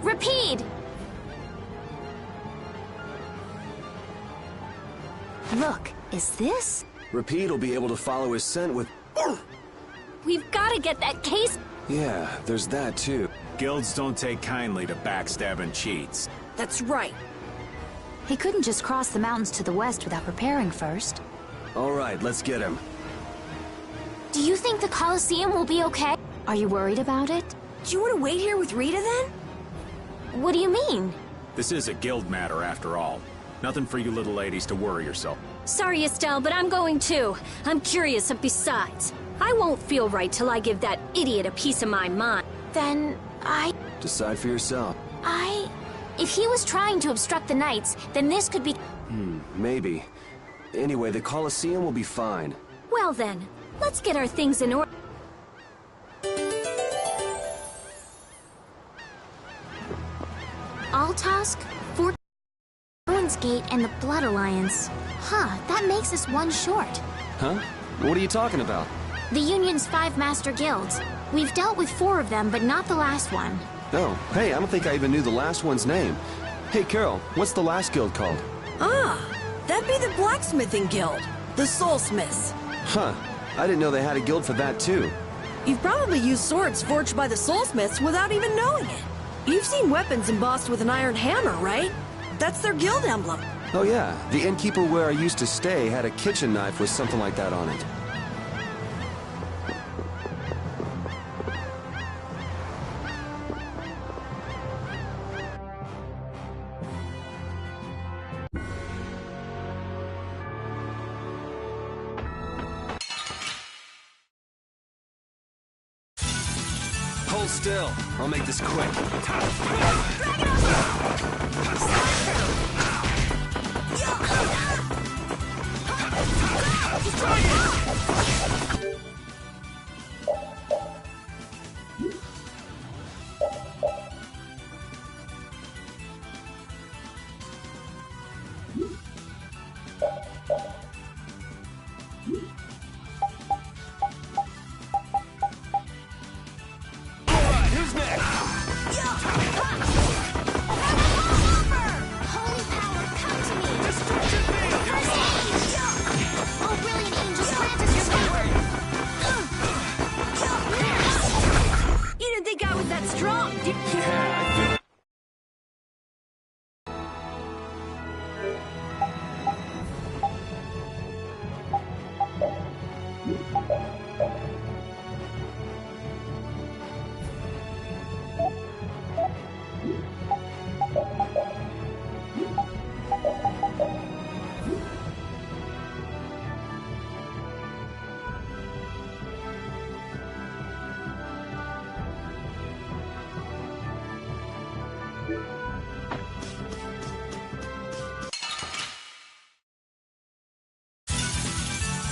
Repeat! Look, is this? Repeat will be able to follow his scent with... We've got to get that case. Yeah, there's that too. Guilds don't take kindly to backstabbing cheats. That's right. He couldn't just cross the mountains to the west without preparing first. All right, let's get him. Do you think the Colosseum will be okay? Are you worried about it? Do you want to wait here with Rita then? What do you mean? This is a guild matter after all. Nothing for you little ladies to worry yourself. Sorry, Estelle, but I'm going too. I'm curious, and besides, I won't feel right till I give that idiot a piece of my mind. Then Decide for yourself. If he was trying to obstruct the Knights, then this could be... Maybe. Anyway, the Colosseum will be fine. Well then, let's get our things in order. Altosk, Fort Ruins Gate, and the Blood Alliance. Huh, that makes us one short. Huh? What are you talking about? The Union's 5 master guilds. We've dealt with 4 of them, but not the last one. Oh, hey, I don't think I even knew the last one's name. Hey, Carol, what's the last guild called? Ah, that'd be the Blacksmithing Guild. The Soulsmiths. Huh, I didn't know they had a guild for that too. You've probably used swords forged by the Soulsmiths without even knowing it. You've seen weapons embossed with an iron hammer, right? That's their guild emblem. Oh yeah, the innkeeper where I used to stay had a kitchen knife with something like that on it. Hold still. I'll make this quick. Who's next? Holy power, come to me! Destruction field! Oh, brilliant angels, grant us your power! You didn't think I was that strong, did you? Yeah, I feel...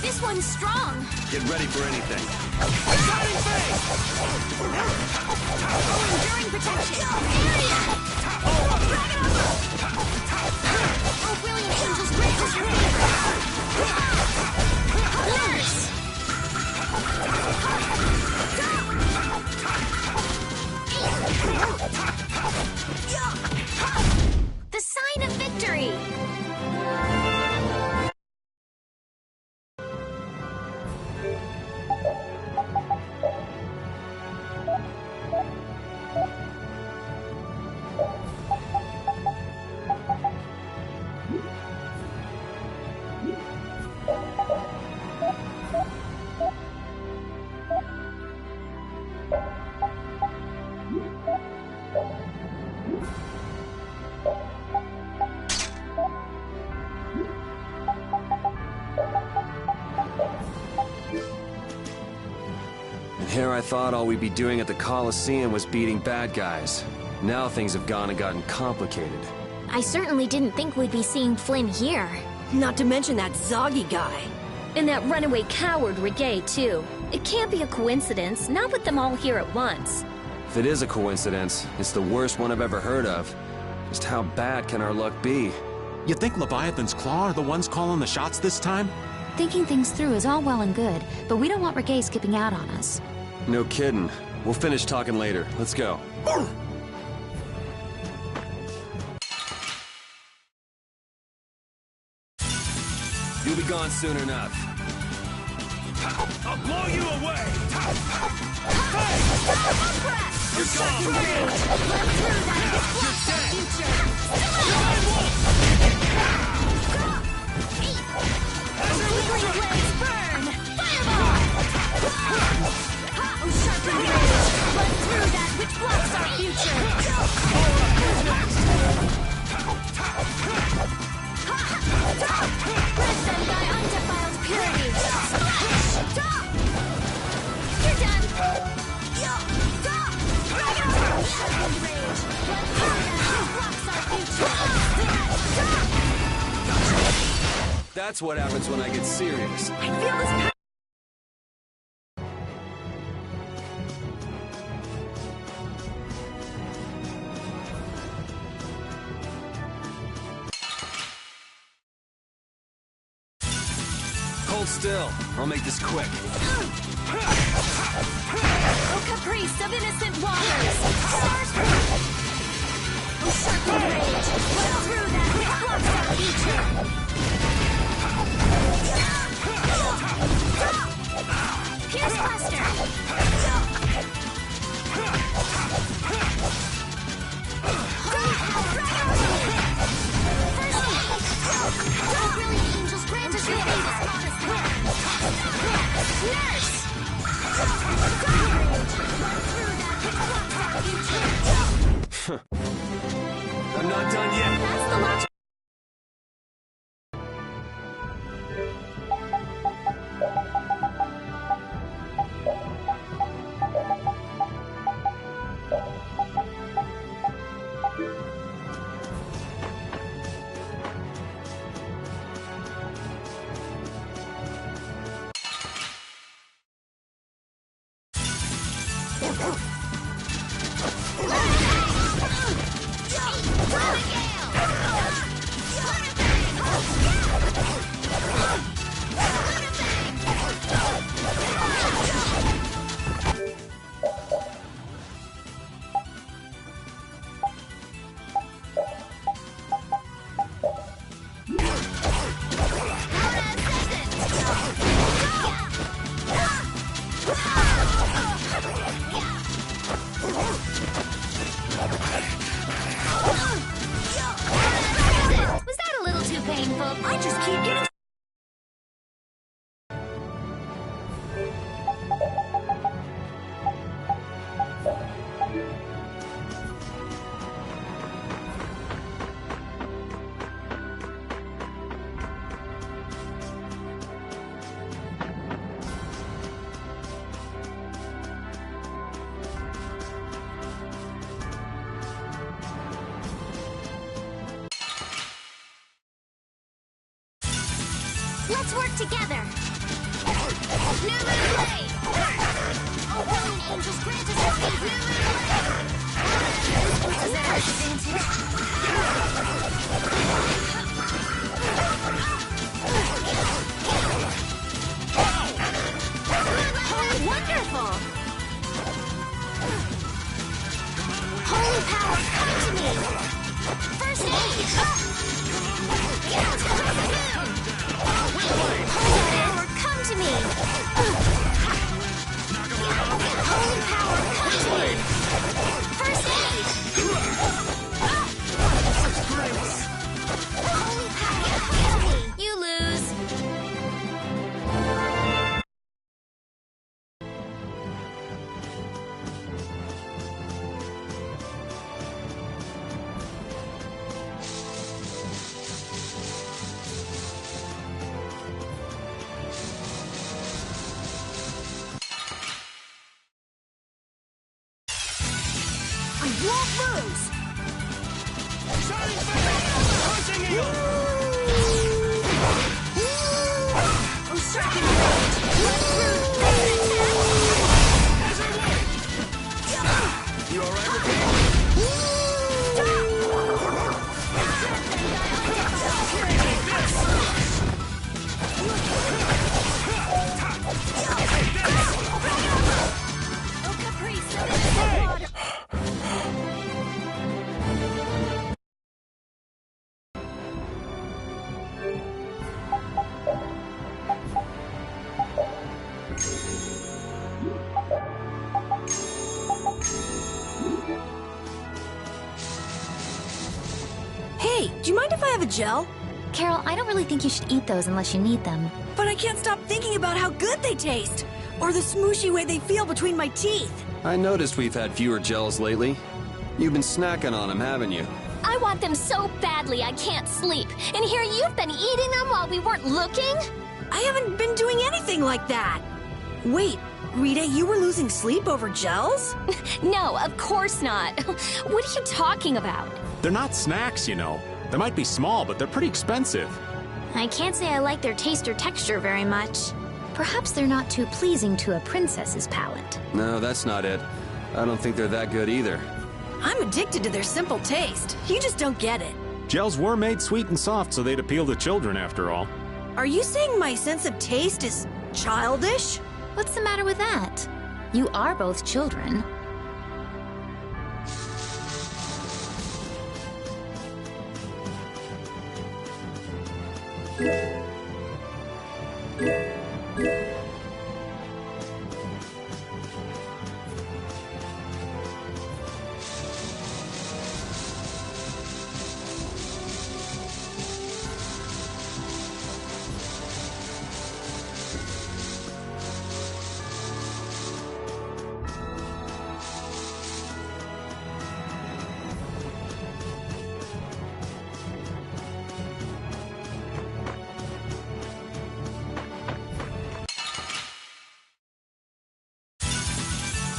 This one's strong! Get ready for anything. Enduring protection! Area! Oh, brilliant angels, grant us your favor! Yes! The sign of victory! Here I thought all we'd be doing at the Colosseum was beating bad guys. Now things have gone and gotten complicated. I certainly didn't think we'd be seeing Flynn here. Not to mention that Zoggy guy. And that runaway coward Reggae, too. It can't be a coincidence, not with them all here at once. If it is a coincidence, it's the worst one I've ever heard of. Just how bad can our luck be? You think Leviathan's Claw are the ones calling the shots this time? Thinking things through is all well and good, but we don't want Reggae skipping out on us. No kidding. We'll finish talking later. Let's go. You'll be gone soon enough. I'll blow you away! You're gone! That's what happens when I get serious. I feel this. Hold still. I'll make this quick. Oh, caprice of innocent waters! Oh, sharpened rage! Run through that which blocks our future! Here's Buster! First, brilliant angels grant us your famous honest hand! Nurse! I'm not done yet. That's the logic. Was that a little too painful? I just keep getting. Let's work together. New Moon Blade! Oh, brilliant angels, grant us your speed. New Moon Blade! Is that our advantage? Oh, wonderful! Holy power, come to me! First aid! Come to me! Holy power, come to me! First aid! won't lose! Shining Fist! Pushing Eagle! Striking range! Run through! Desert Wave! You alright with me? Oh, Caprice, send it in the water! Hey, do you mind if I have a gel? Carol, I don't really think you should eat those unless you need them. But I can't stop thinking about how good they taste! Or the smooshy way they feel between my teeth! I noticed we've had fewer gels lately. You've been snacking on them, haven't you? I want them so badly I can't sleep. And here you've been eating them while we weren't looking? I haven't been doing anything like that! Wait, Rita, you were losing sleep over gels? No, of course not. What are you talking about? They're not snacks, you know. They might be small, but they're pretty expensive. I can't say I like their taste or texture very much. Perhaps they're not too pleasing to a princess's palate. No, that's not it. I don't think they're that good either. I'm addicted to their simple taste. You just don't get it. Gels were made sweet and soft, so they'd appeal to children after all. Are you saying my sense of taste is childish? What's the matter with that? You are both children.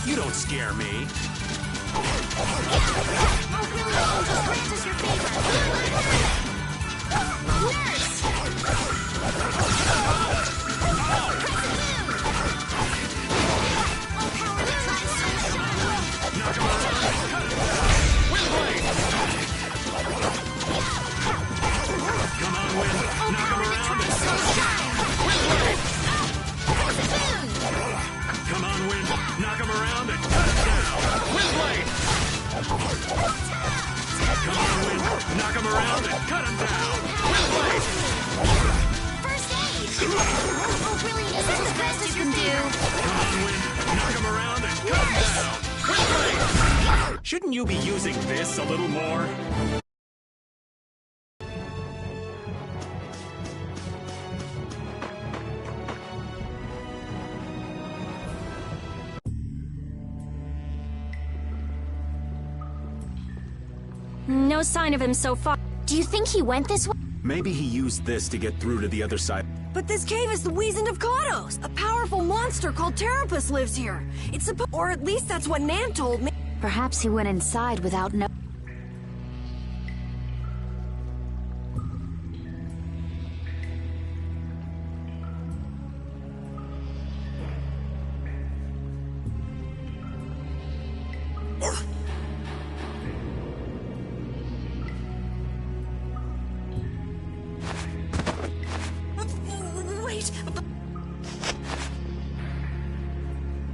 You don't scare me. Oh, really, angels, grant us your favor! Nurse! All power to try sunshine! Knock him around. Windblade! Come on, Wind. All Knock him power to around. try sunshine! Windblade! Boom! Come on, Wind. Knock him around and cut him down. Windblade! Come on, Wind. Knock him around and cut him down. Windblade! First aid! Oh, really, is this the best you can do? Come on, Wind. Knock him around and cut him down. Windblade! Shouldn't you be using this a little more? No sign of him so far. Do you think he went this way? Maybe he used this to get through to the other side. But this cave is the Wizened of Kados! A powerful monster called Terrapus lives here! It's or at least that's what Nan told me. Perhaps he went inside without no... Wait,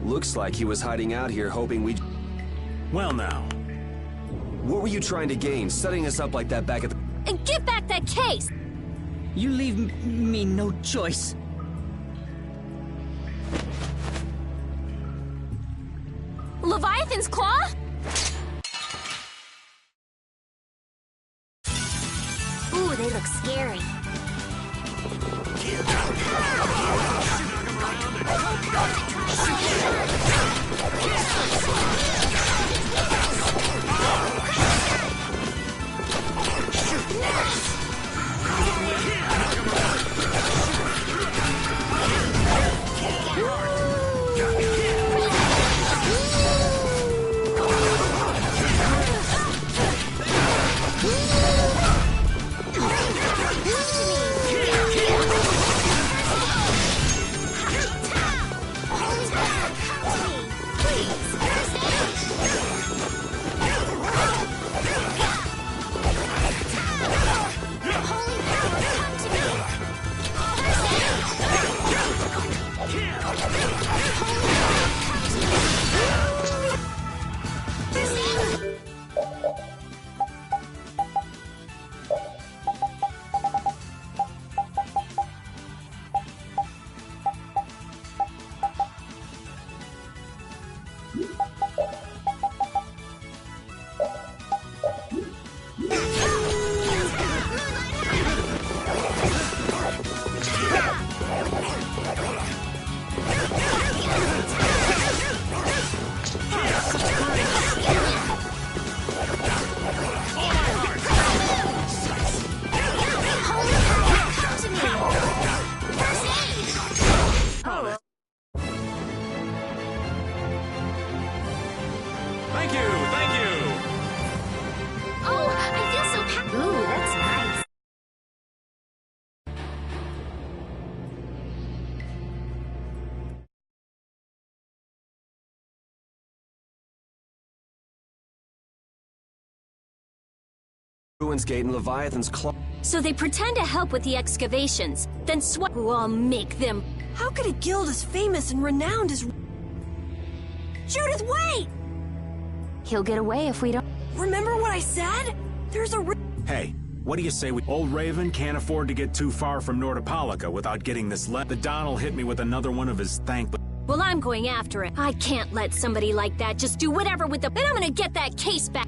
Looks like he was hiding out here hoping we'd... Well now. What were you trying to gain, setting us up like that back at the... And give back that case! You leave me no choice. Leviathan's claw? Ooh, they look scary. Thank you, thank you! Oh, I feel so packed. Ooh, that's nice. Ruins Gate and Leviathan's claw. So they pretend to help with the excavations, then who I'll make them. How could a guild as famous and renowned as... Judith, wait! He'll get away if we don't. Remember what I said? There's a... Hey, what do you say we... Old Raven can't afford to get too far from Nordopolica without getting this The Don'll hit me with another one of his Well, I'm going after it. I can't let somebody like that just do whatever with the... Then I'm gonna get that case back.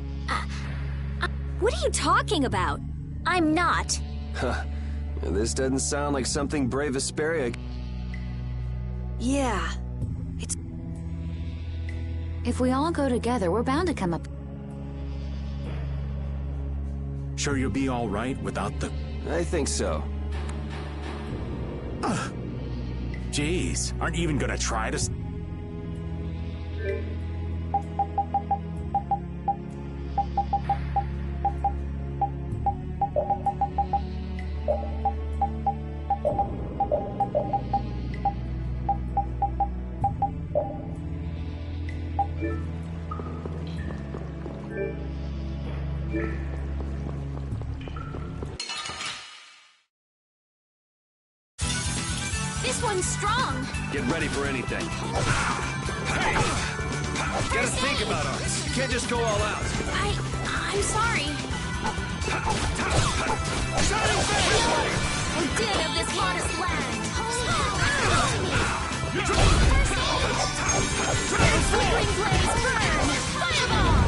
What are you talking about? I'm not. Huh. This doesn't sound like something brave Vesperia. Yeah. If we all go together, we're bound to come up. Sure you'll be all right without the... I think so. Jeez, aren't you even gonna try to... This one's strong. Get ready for anything. Hey! You gotta think about us. You can't just go all out. I'm sorry. Shining Face! A din of this modest land. Flickering blaze, burn! Fireball!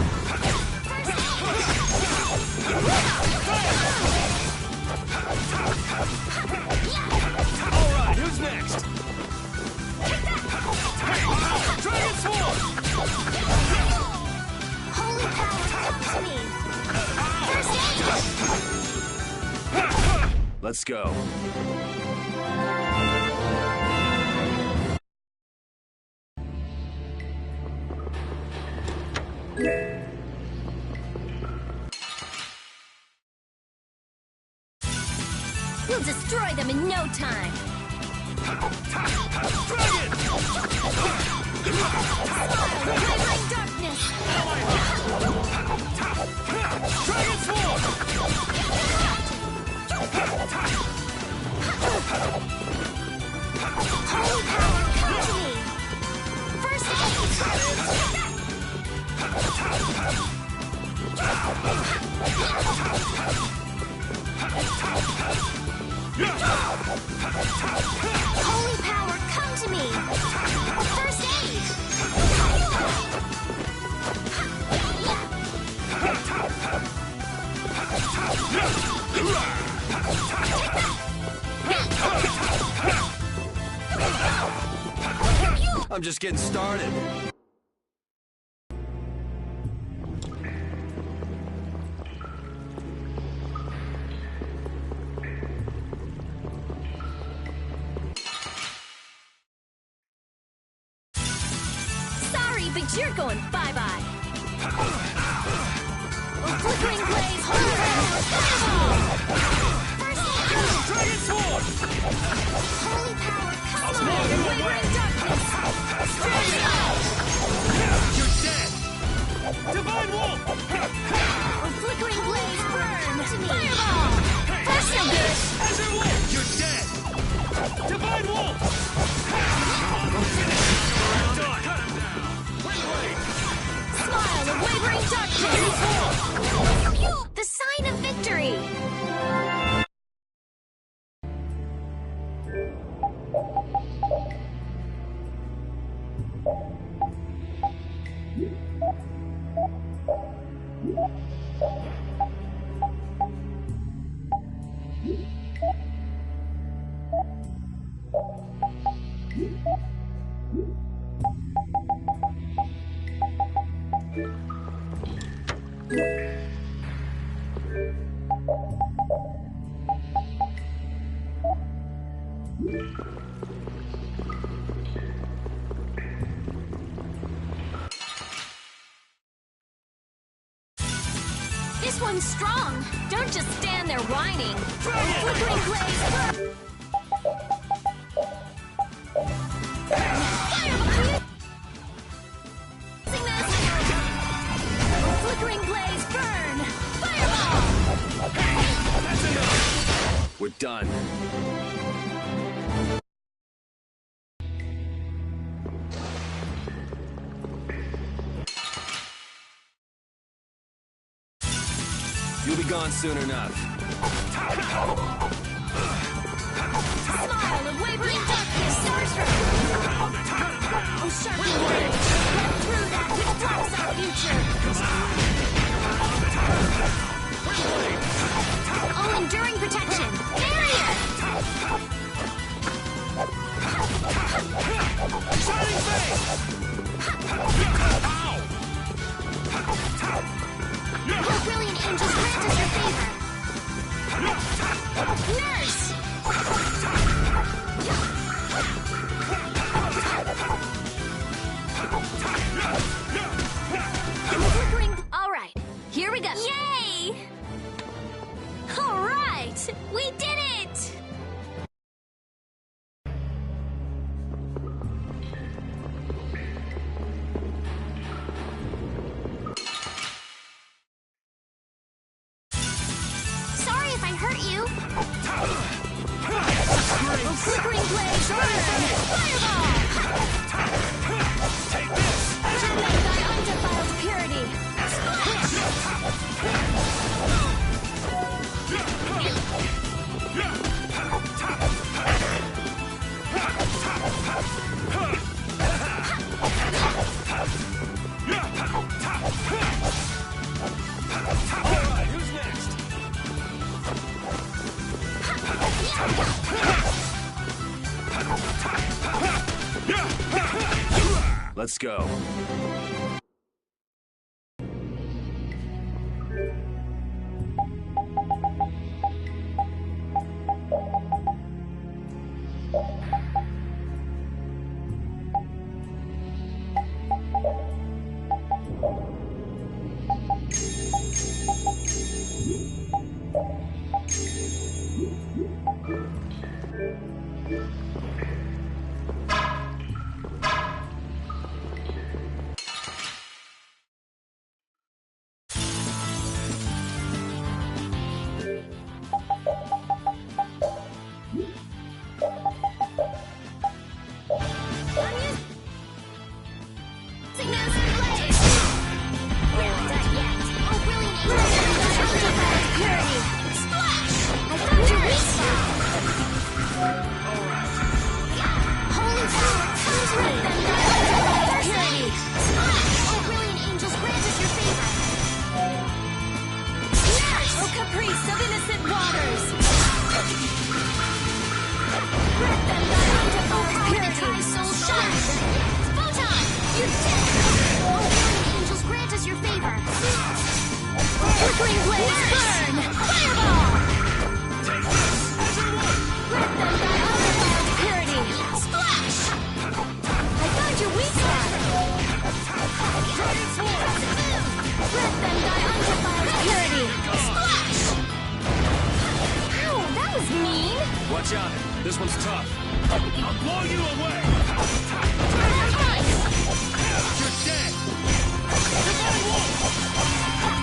All right, who's next? Dragon Sword! Holy power, come to me! First aid! Let's go. We'll destroy them in no time. Dragon! Wavering darkness! Dragon Sword! Holy power, come to me! First Holy power, come to me! First I'm just getting started. Sorry, but you're going bye-bye. flickering blaze, holy power, fireball! Dragon Sword! Holy power, come to me! Wavering darkness! You're dead! Divine Wolf! Flickering blaze, burn! Fireball! That's no good. Azure Wolf! You're dead! Divine Wolf! Done! Cut him down! Wait! Smile of wavering darkness! The sign of victory! This one's strong. Don't just stand there whining. Flickering blaze. Flickering blaze, burn! Fireball! That's enough! We're done. You'll be gone soon enough. Smile of wavering darkness, starstruck. Oh, sharpen words. Cut through that which blocks our future. Oh, enduring protection. Barrier! Shining face! Oh, brilliant angels, grant us your favor. Nurse! All right, here we go. Yay! All right, we did it! Sorry if I hurt you. Oh, flickering blaze, burn! Fireball! Take this! Germinate thy undefiled purity. Splash! Alright, who's next? Let's go. Flickering blaze, burn! Fireball! Take this! Everyone! Grant them thy undefiled purity. Splash! I found your weak spot. Dragon Sword! Grant them thy undefiled purity. Splash! Ow, that was mean. Watch out. This one's tough. I'll blow you away! You're dead! Divine Wolf!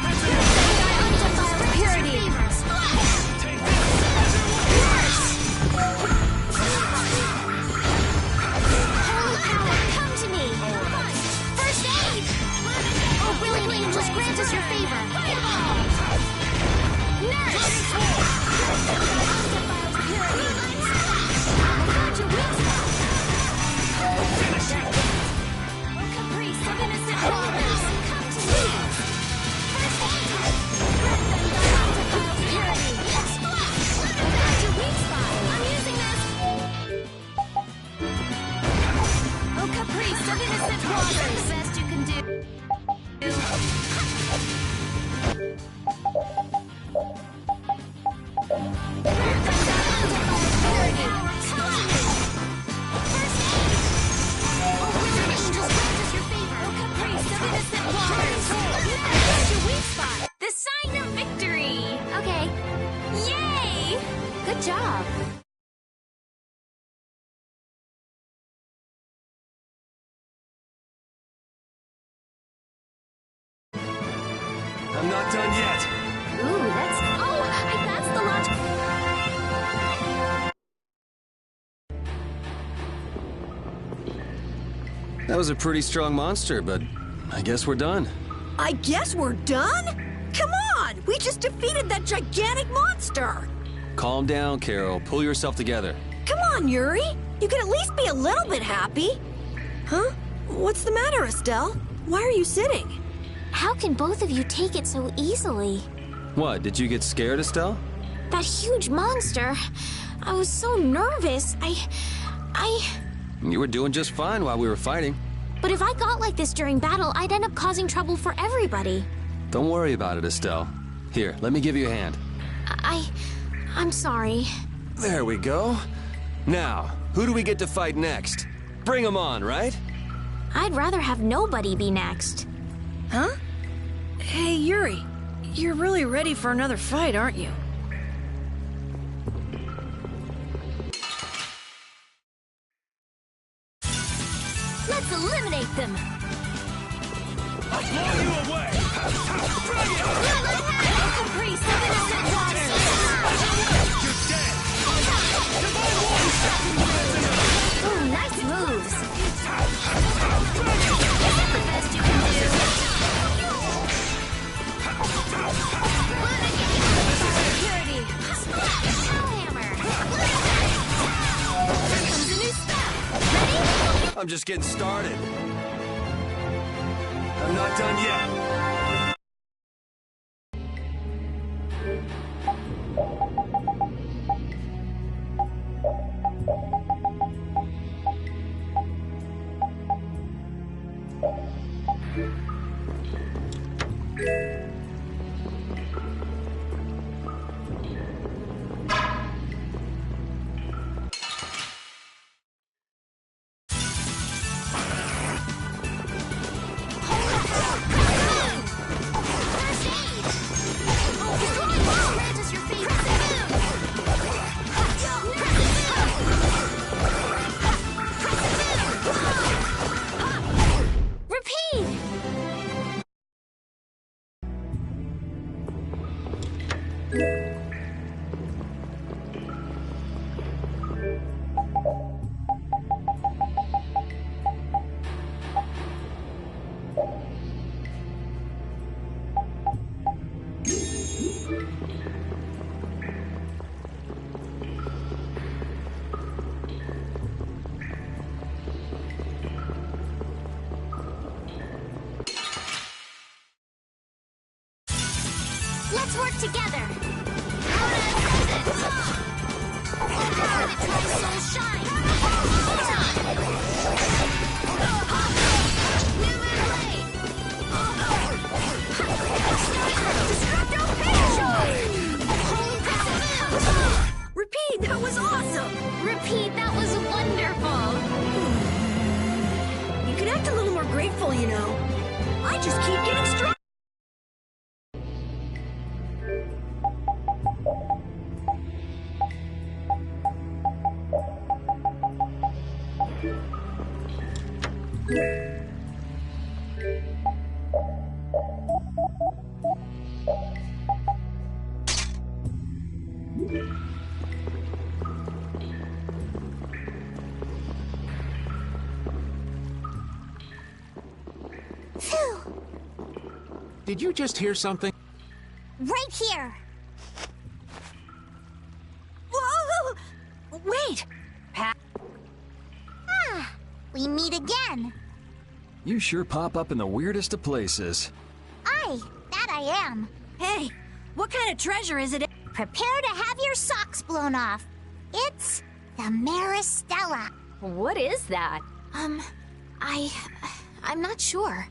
That's it! Thy undefiled purity. Splash! Take this! Everyone! Holy power, come to me. First aid. Oh, brilliant angels, grant us your favor. Fireball! Nurse! Grant them thy undefiled purity. Splash! I found your weak spot. The sign of victory! Okay. Yay! Good job. I'm not done yet. Ooh, that's the logic. That was a pretty strong monster, but I guess we're done. I guess we're done? Come on! We just defeated that gigantic monster! Calm down, Carol. Pull yourself together. Come on, Yuri! You can at least be a little bit happy! Huh? What's the matter, Estelle? Why are you sitting? How can both of you take it so easily? What, did you get scared, Estelle? That huge monster. I was so nervous. You were doing just fine while we were fighting. But if I got like this during battle, I'd end up causing trouble for everybody. Don't worry about it, Estelle. Here, let me give you a hand. I'm sorry. There we go. Now, who do we get to fight next? Bring 'em on, right? I'd rather have nobody be next. Huh? Hey, Yuri. You're really ready for another fight, aren't you? Let's eliminate them. I'll blow you away! Caprice of innocent water. You're dead! Ooh, nice moves. The best you can do. Security. Hammer. Here comes a new spell. Ready? I'm just getting started. I'm not done yet. Let's work together. Let my soul shine. New blade. Repeat, that was awesome! Repeat, that was wonderful. You could act a little more grateful, you know. I just keep getting stronger. Phew. Did you just hear something? Right here. Whoa! Wait! Ah, we meet again. You sure pop up in the weirdest of places. That I am. Hey, what kind of treasure is it? Prepare to have your socks blown off. It's the Maristella. What is that? I'm not sure.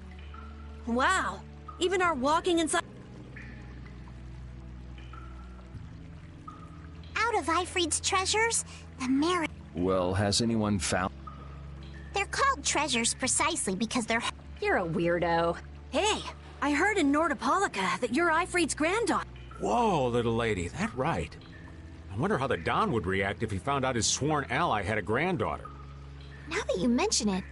Wow. Even our walking inside... Out of Ifried's treasures, the Mara... Well, has anyone found... They're called treasures precisely because they're... You're a weirdo. Hey, I heard in Nordopolica that you're Ifried's granddaughter. Whoa, little lady, that right. I wonder how the Don would react if he found out his sworn ally had a granddaughter. Now that you mention it,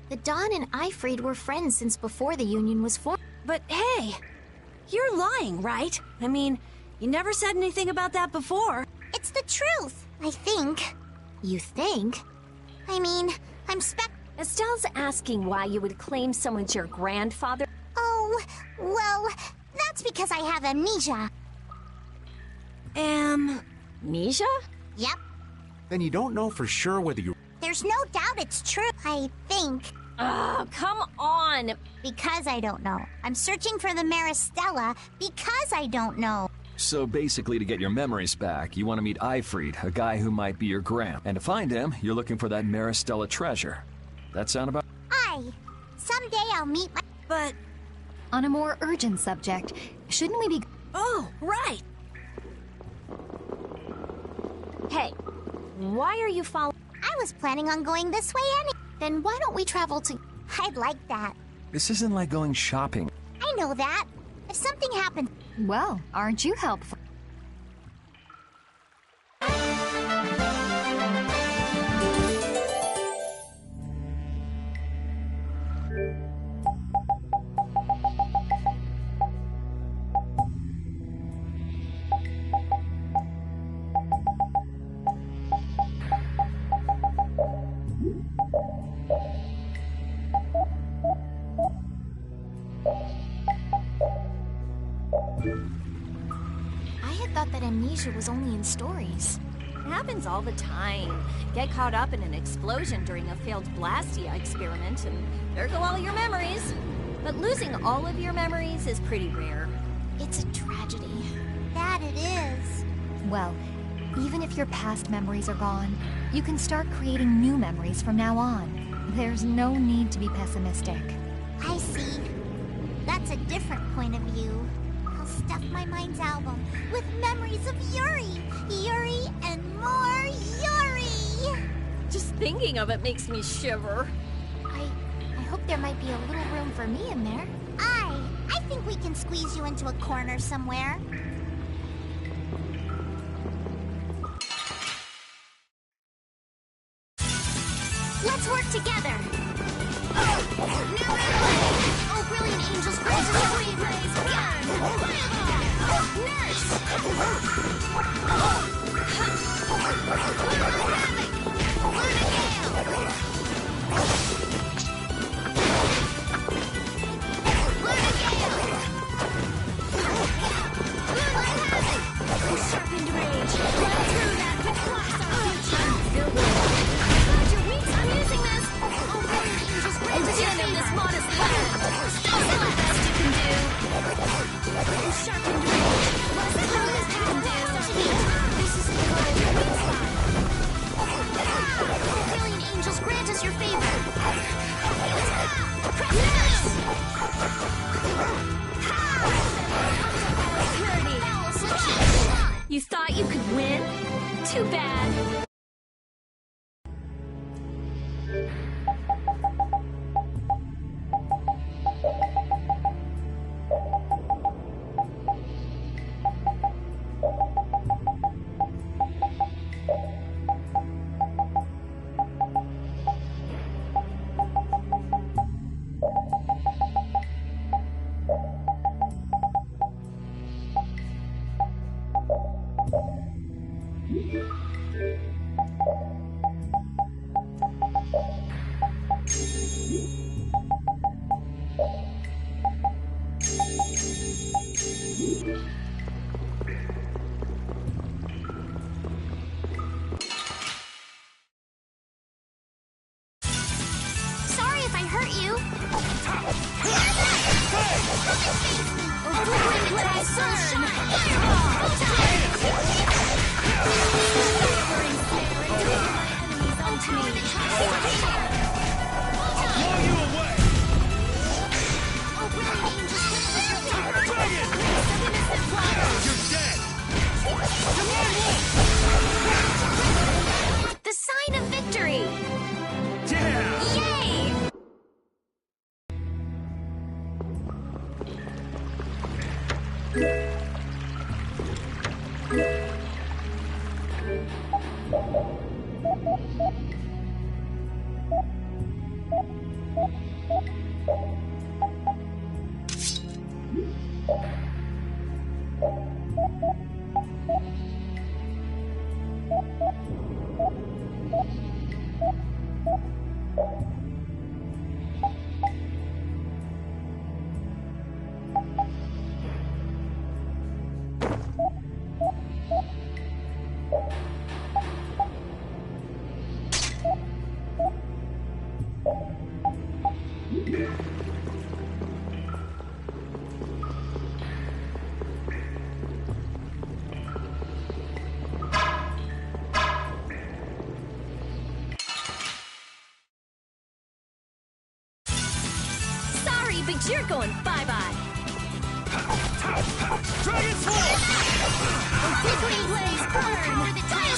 the Don and Ifried were friends since before the Union was formed. But hey, you're lying, right? I mean, you never said anything about that before. It's the truth, I think. You think? I mean, Estelle's asking why you would claim someone's your grandfather. Oh, well, that's because I have amnesia. Amnesia? Yep. Then you don't know for sure whether you... There's no doubt it's true, I think. Oh, come on. Because I don't know. I'm searching for the Maristella because I don't know. So basically, to get your memories back, you want to meet Ifried, a guy who might be your grand. And to find him, you're looking for that Maristella treasure. That sound about... Someday I'll meet my... But... On a more urgent subject, shouldn't we be... Oh, right. Hey, why are you following? I was planning on going this way Then why don't we travel to... I'd like that. This isn't like going shopping. I know that. If something happens... Well, aren't you helpful? I had thought that amnesia was only in stories. It happens all the time. Get caught up in an explosion during a failed Blastia experiment, and there go all your memories. But losing all of your memories is pretty rare. It's a tragedy. That it is. Well, even if your past memories are gone, you can start creating new memories from now on. There's no need to be pessimistic. I see. That's a different point of view. I'll stuff my mind's album with memories of Yuri. Yuri and more Yuri. Just thinking of it makes me shiver. I hope there might be a little room for me in there. I think we can squeeze you into a corner somewhere. Let's work together. Oh, brilliant angels, grant us a free blaze. Fireball. Nurse. Sharpened rage. Run through that which blocks our future. Roger, weeks, I'm using this. Oh, brilliant angels, grant us your favor. This modest weapon. Still the best you can do. Sharpened rage. What's the best you can do? This is the goal. Weak spot. Oh, brilliant angels, grant us your favor. Nurse. You thought you could win? Too bad. Sorry if I hurt you. Blow you away! Sorry, but you're going bye-bye. Dragon Sword! Antiquity blaze burn! Fireball!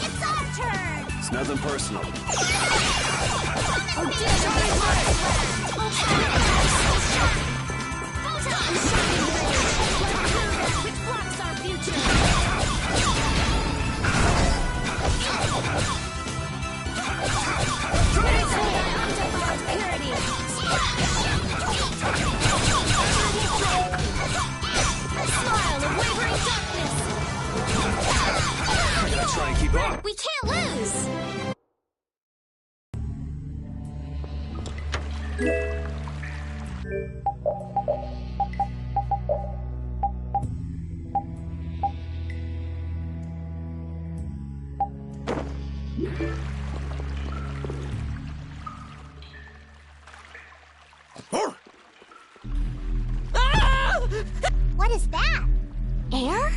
It's our turn! It's nothing personal. Which blocks our future? Smile of wavering darkness. I gotta try and keep up. We can't lose. What is that? Air?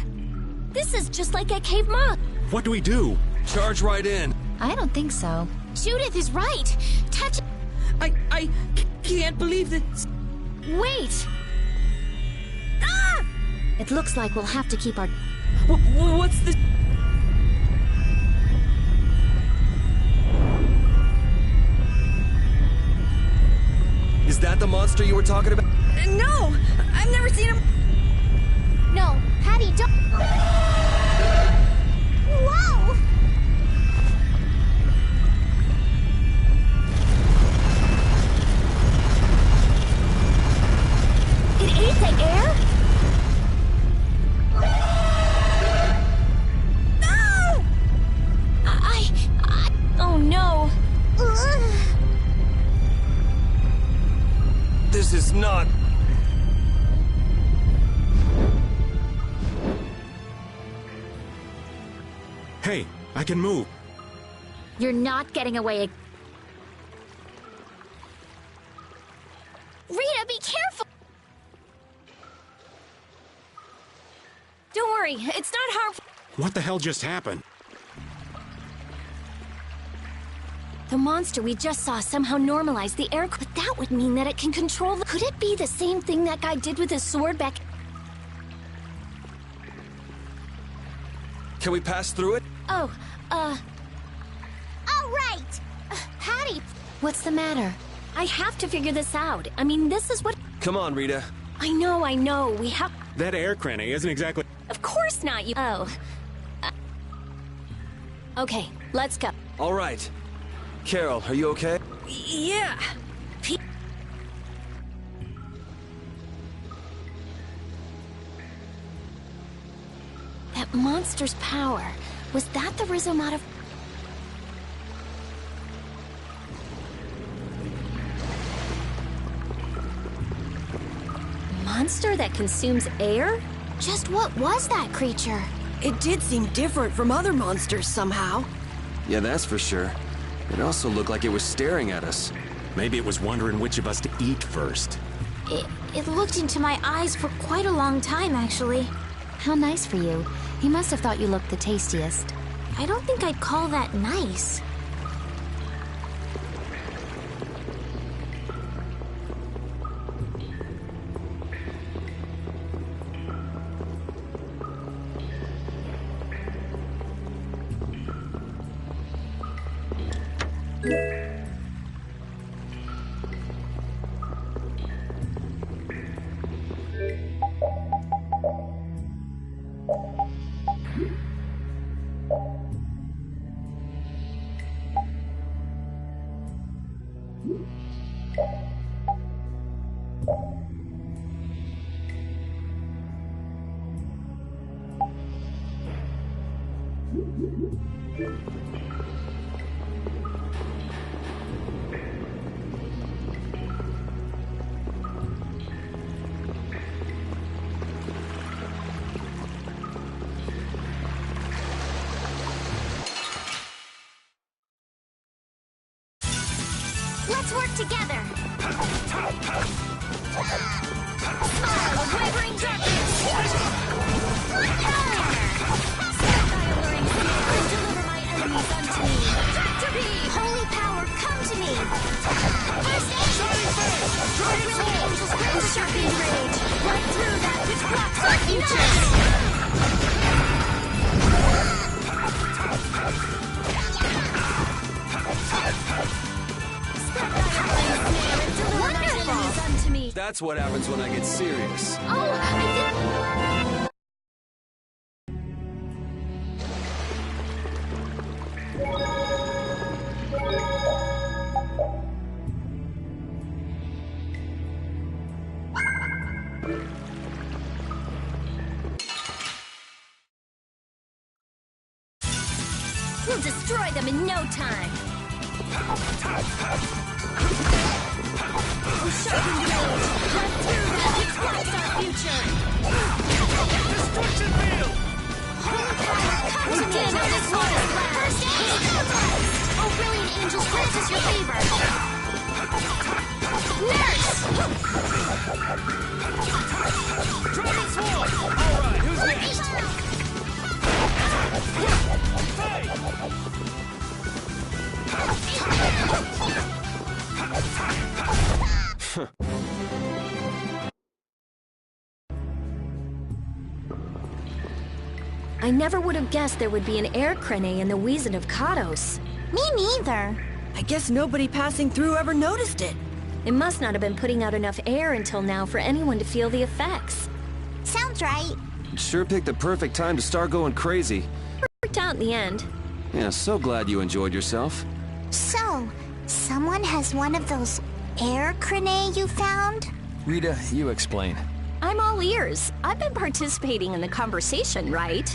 This is just like a cave moth. What do we do? Charge right in. I don't think so. Judith is right. Touch. I can't believe this. Wait. Ah! It looks like we'll have to keep our. What's the... Is that the monster you were talking about? No! I've never seen him. No, Patty, don't. Whoa! It ate the air? No! Oh no. Ugh. This is not... Hey, I can move. You're not getting away. Rita, be careful! Don't worry, it's not harmful. What the hell just happened? The monster we just saw somehow normalized the air, but that would mean that it can control the... Could it be the same thing that guy did with his sword back... Can we pass through it? Oh, All right! Patty! What's the matter? I have to figure this out. I mean, this is what... Come on, Rita. I know, we have... That air cranny isn't exactly... Of course not, you... Oh. Okay, let's go. All right. Carol, are you okay? Yeah. That monster's power. Was that the rhizomata? Monster that consumes air? Just what was that creature? It did seem different from other monsters somehow. Yeah, that's for sure. It also looked like it was staring at us. Maybe it was wondering which of us to eat first. It looked into my eyes for quite a long time, actually. How nice for you. He must have thought you looked the tastiest. I don't think I'd call that nice. Let's work together. Smile of wavering darkness. Power. Set thy alluring snare and deliver my enemies unto me. Victory! Holy power, come to me. First aid. Dragon angels grant us your rage. Right through that which blocks our future. That's what happens when I get serious. Oh, I didn't... We'll destroy them in no time. Sharpened blade, right through that which blocks our future. Destruction field! Holy power, come to me on this mortal land. First aid! Oh, brilliant angels, grant us your favor. Nurse! Dragon Sword! Alright, who's next? I never would have guessed there would be an air crane in the Wheezin of Kados. Me neither. I guess nobody passing through ever noticed it. It must not have been putting out enough air until now for anyone to feel the effects. Sounds right. Sure picked the perfect time to start going crazy. Worked out in the end. Yeah, so glad you enjoyed yourself. So, someone has one of those air crane you found? Rita, you explain. I'm all ears. I've been participating in the conversation, right?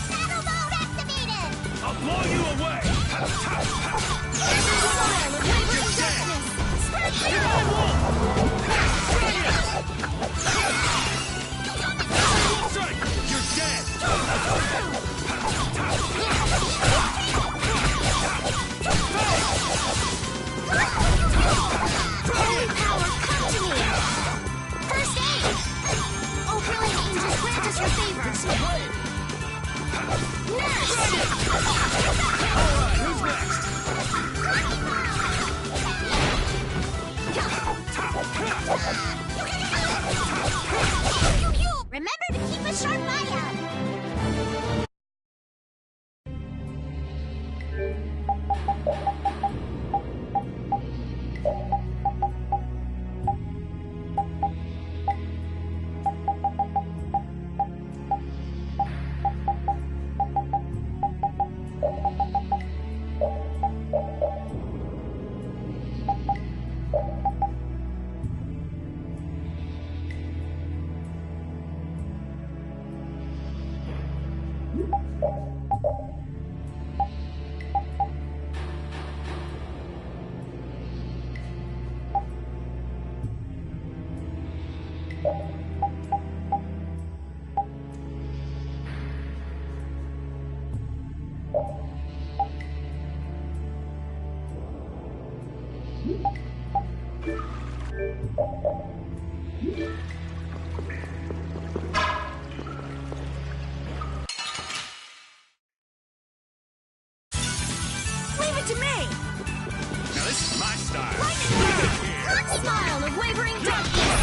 Battle mode activated! I'll blow you away! Strike! You're dead! Leave it to me! Now this is my style. Smile of wavering darkness.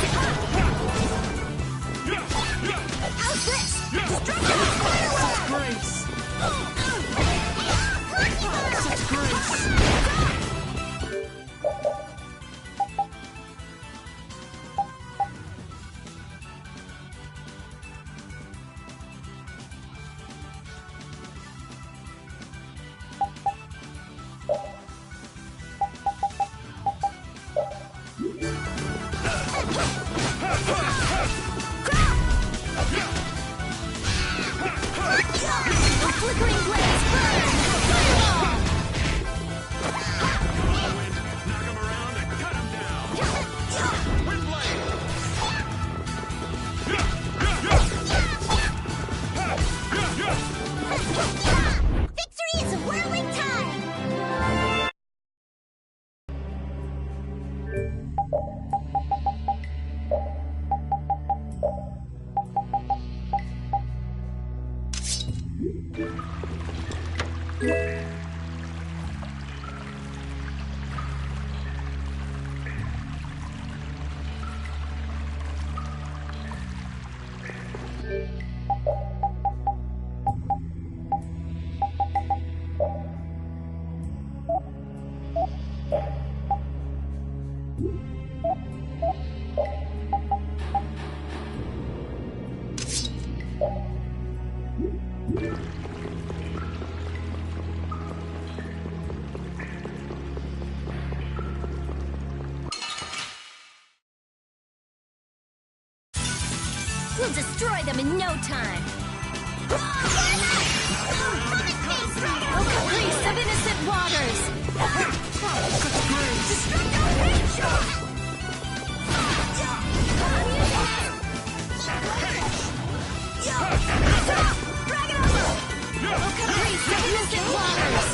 How's this? Destructive firework! Grace! Such Grace! flickering blaze burn! Fireball! Knock him around and cut him down. Wind blade. Victory is a whirling tide! We'll destroy them in no time. Oh, caprice of innocent waters! Caprice of innocent waters!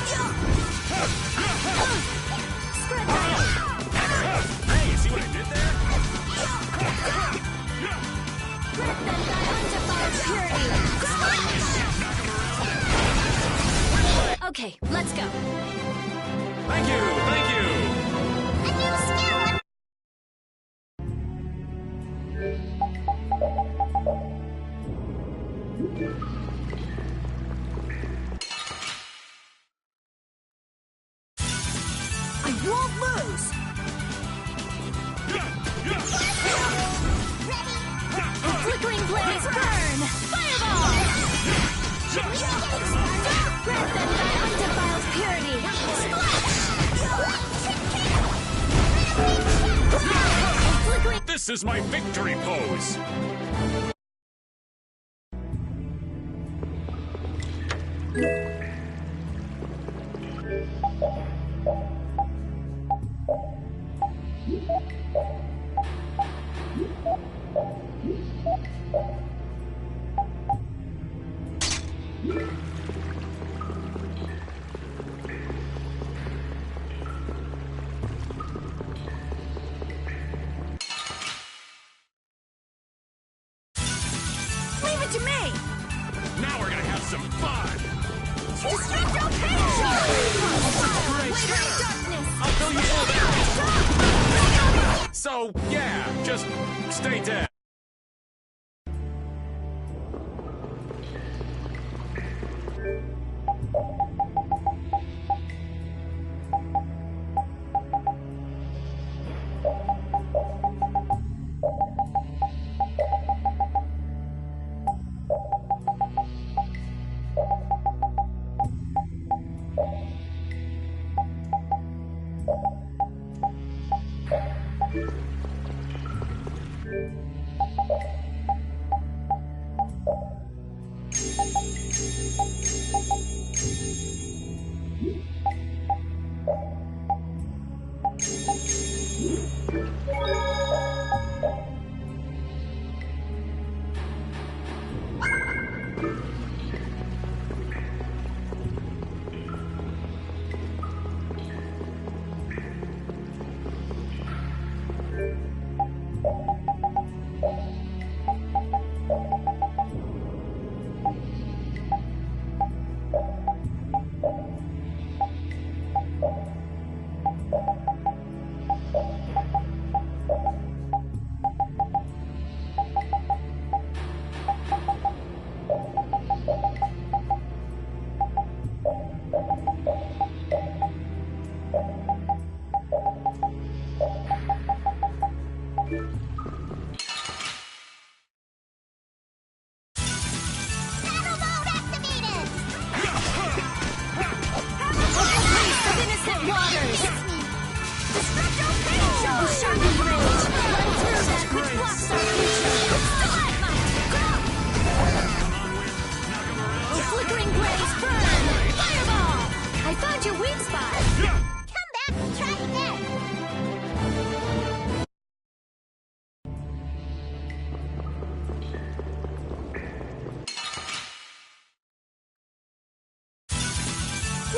Spread that! Hey, you see what I did there? Grant them thy undefiled purity! Okay, let's go. Thank you, thank you. A new skill! I won't lose! A flickering blaze burn! Fireball! Grant them thy undefiled purity! A flickering... This is my victory pose. Leave it to me! Now we're gonna have some fun. Wavering darkness! I'll fill you full of So, yeah, just stay dead.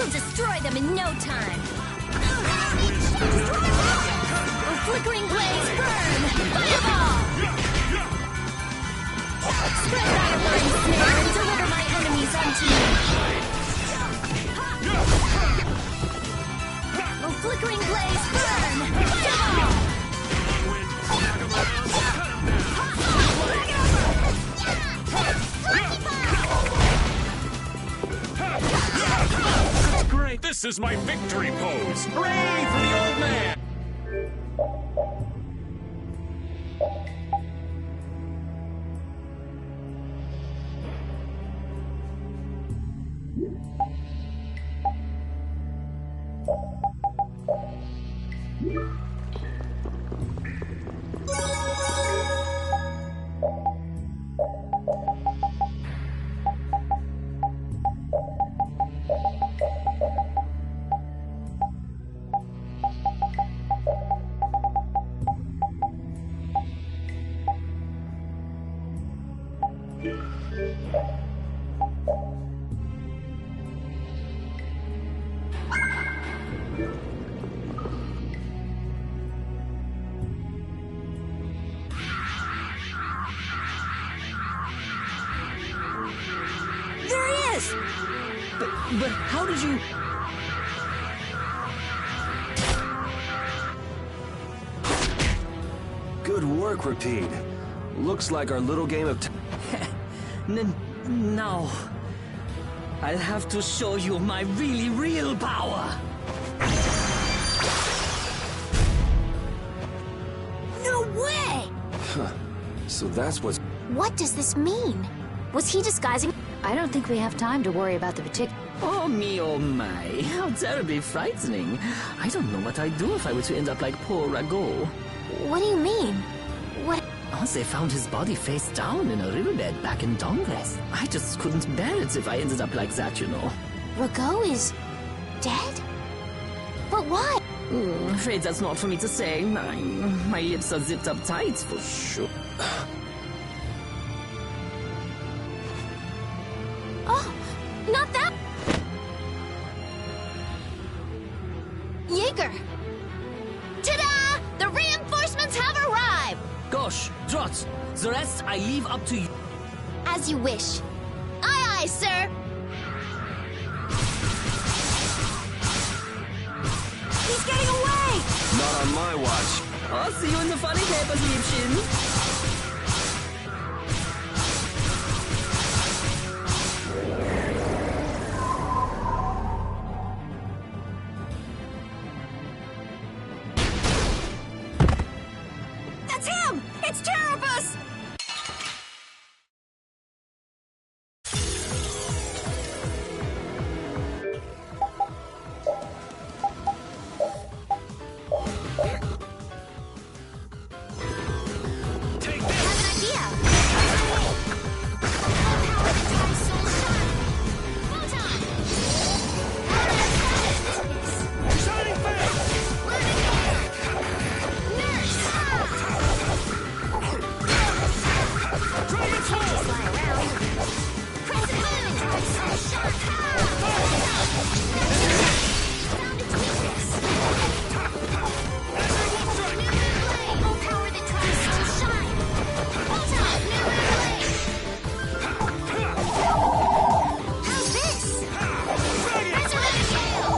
We'll destroy them in no time. A flickering blaze burn! Fireball! Spread thy alluring snare and deliver my enemies unto me. A flickering blaze burn! Fireball! Great! This is my victory pose! Hooray for the old man! But how did you... Good work, Repeat. Looks like our little game of Now, I'll have to show you my really real power. No way! So that's what's... What does this mean? Was he disguising? I don't think we have time to worry about the particular... Oh me, oh my. How terribly frightening. I don't know what I'd do if I were to end up like poor Rago. What do you mean? What? Oh, they found his body face down in a riverbed back in Dongres. I just couldn't bear it if I ended up like that, you know. Rago is dead? But why? Afraid that's not for me to say. My lips are zipped up tight, for sure. Oh, not that. Jaeger! Ta-da! The reinforcements have arrived! Gosh, Drot, the rest I leave up to you. As you wish. Aye, aye, sir! He's getting away! Not on my watch. I'll see you in the funny papers, Liebchen. That's him! It's Terrabus! Take I this! have an idea! All power to Try Soul Shine! Photon! Shining face! Nurse! Dragon Sword! Fly around! Crescent Moon! Try Soul Shine! Found its weakness! New Moon Blade! All power that tries Soul Shine! Photon! New Moon Blade! How's this? Resurrect Tail!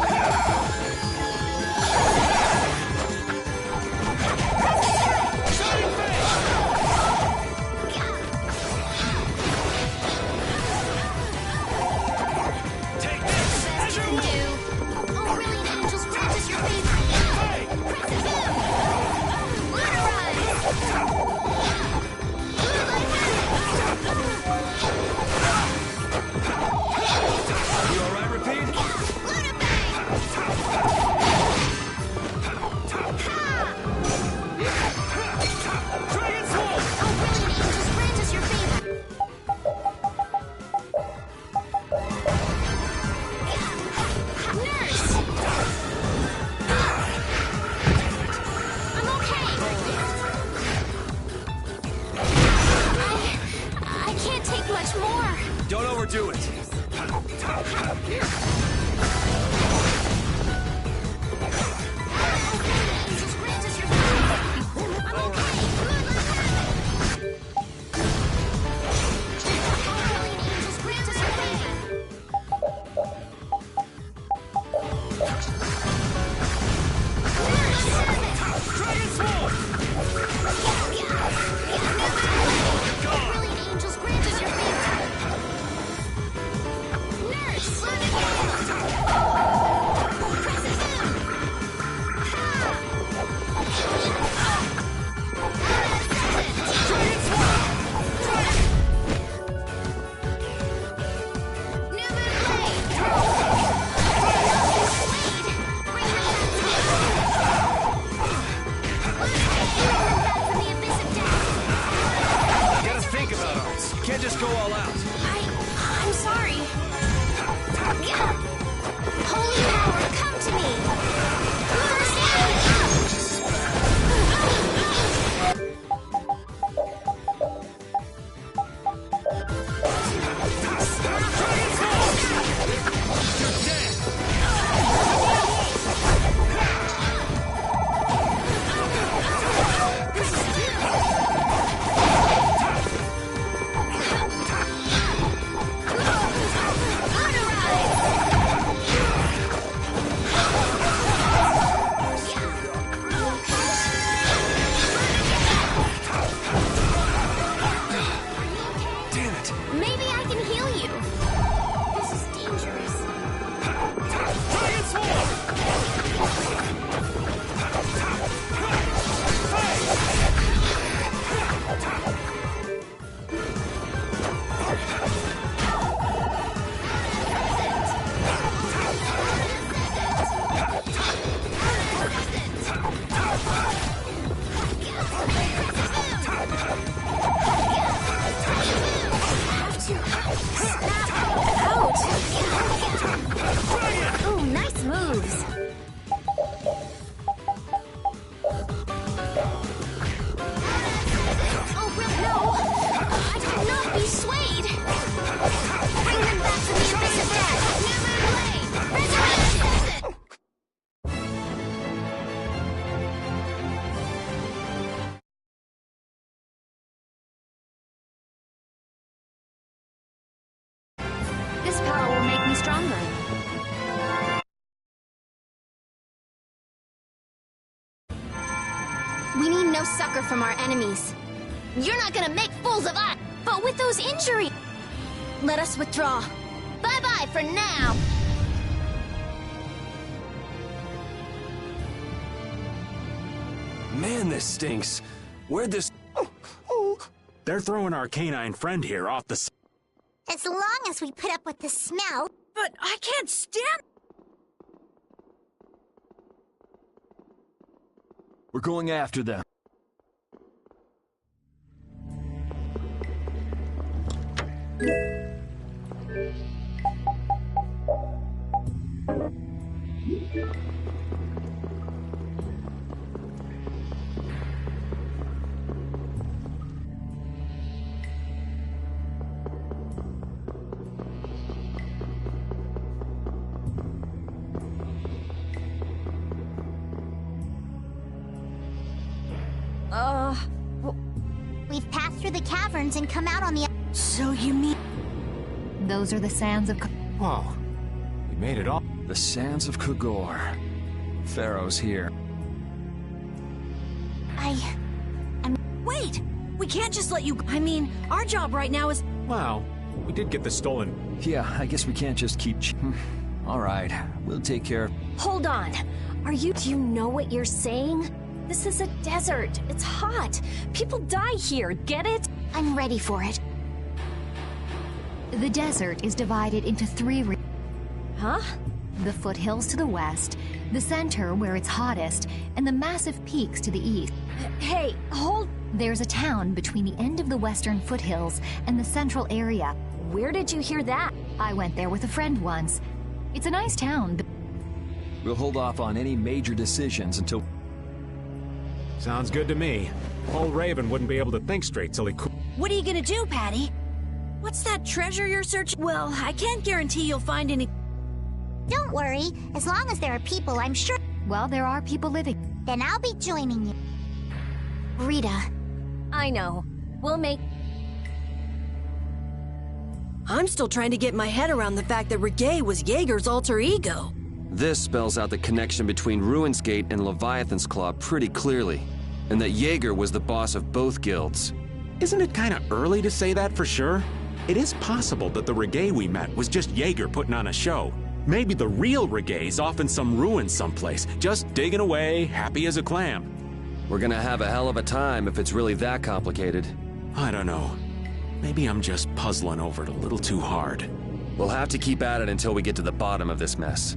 Shining face! Take this! As you will! Oh, brilliant angels, grant us your favor! Hey! Crescent Moon! Lunarize! You alright, Repeat? Lunabang! Dragon Sword! Oh, brilliant angels, grant us your favor! Nurse! I'm okay! I can't take much more! Don't overdo it. no sucker from our enemies. You're not gonna make fools of us! But with those injuries... Let us withdraw. Bye-bye for now! Man, this stinks. Where'd this... They're throwing our canine friend here off the... As long as we put up with the smell. But I can't stand... We're going after them. We've passed through the caverns and come out on the... So you mean... Those are the sands of... Whoa. We made it all. The sands of Kogor. Pharaoh's here. Wait! We can't just let you... I mean, our job right now is... Wow. We did get the stolen... Yeah, I guess we can't just keep... All right, we'll take care of... Hold on. Do you know what you're saying? This is a desert. It's hot. People die here, get it? I'm ready for it. The desert is divided into three... Huh? The foothills to the west, the center where it's hottest, and the massive peaks to the east. Hey, hold... There's a town between the end of the western foothills and the central area. Where did you hear that? I went there with a friend once. It's a nice town, but... We'll hold off on any major decisions until... Sounds good to me. Old Raven wouldn't be able to think straight till he could. What are you gonna do, Patty? What's that treasure you're searching? Well, I can't guarantee you'll find any... Don't worry. As long as there are people, I'm sure... Well, there are people living. Then I'll be joining you. Rita. I know. We'll make... I'm still trying to get my head around the fact that Reggae was Jaeger's alter ego. This spells out the connection between Ruin's Gate and Leviathan's Claw pretty clearly, and that Jaeger was the boss of both guilds. Isn't it kind of early to say that for sure? It is possible that the Reggae we met was just Jaeger putting on a show. Maybe the real Reggae's off in some ruins someplace, just digging away, happy as a clam. We're gonna have a hell of a time if it's really that complicated. I don't know. Maybe I'm just puzzling over it a little too hard. We'll have to keep at it until we get to the bottom of this mess.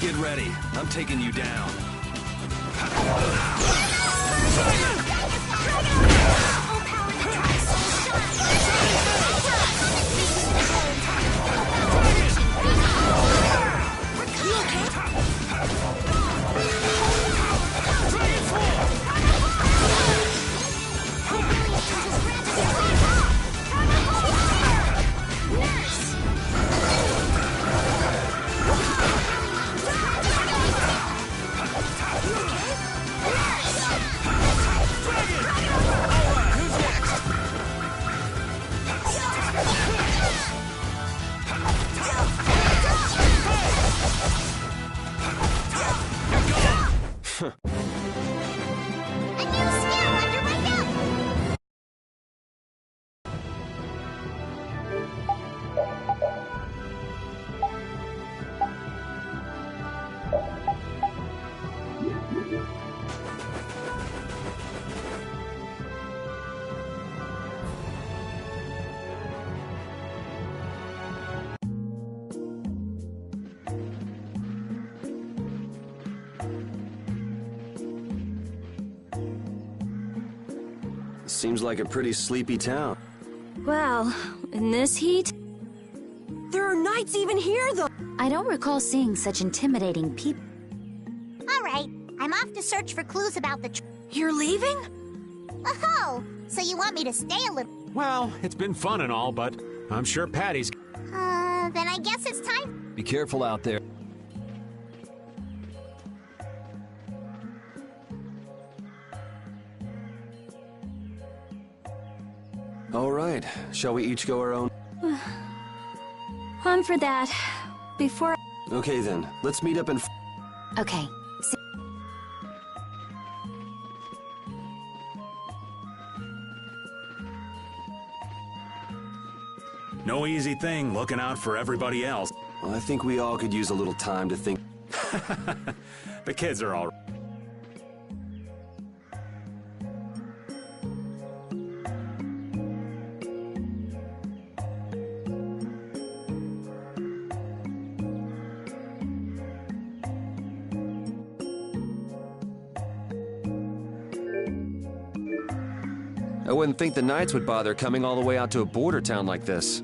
Get ready. I'm taking you down. Seems like a pretty sleepy town. Well, in this heat, There are knights even here, though. I don't recall seeing such intimidating people. All right, I'm off to search for clues about the You're leaving? Oh, so you want me to stay a little? Well, it's been fun and all, but I'm sure Patty's... Then I guess it's time. Be careful out there. All right, shall we each go our own? On for that. Before. Okay then, let's meet up in... Okay. No easy thing looking out for everybody else. Well, I think we all could use a little time to think. The kids are all... I wouldn't think the Knights would bother coming all the way out to a border town like this.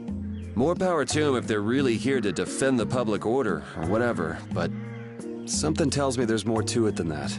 More power to them if they're really here to defend the public order, or whatever, but something tells me there's more to it than that.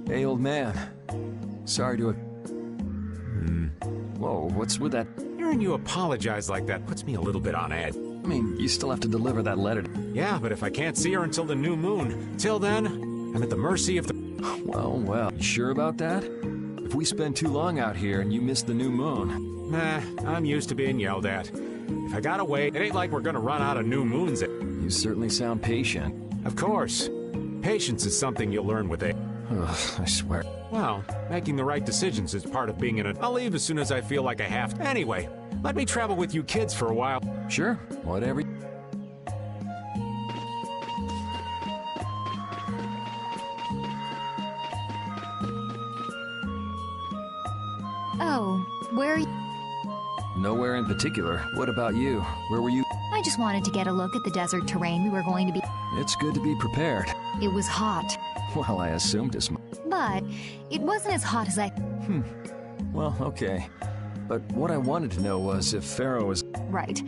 Hey, old man. Sorry to... Whoa, what's with that? Hearing you apologize like that puts me a little bit on edge. I mean, you still have to deliver that letter. Yeah, but if I can't see her until the new moon, till then, I'm at the mercy of the... Well, you sure about that? If we spend too long out here and you miss the new moon... Nah, I'm used to being yelled at. If I gotta wait, it ain't like we're gonna run out of new moons. You certainly sound patient. Of course. Patience is something you'll learn with age. Ugh, I swear. Well, making the right decisions is part of being in it. I'll leave as soon as I feel like I have to. Anyway, let me travel with you kids for a while. Sure, whatever. Oh, where are you? Nowhere in particular. What about you? Where were you? I just wanted to get a look at the desert terrain we were going to be... It's good to be prepared. It was hot, Well, I assumed as much. but it wasn't as hot as I... Well, okay. But what I wanted to know was if Pharaoh was... Right.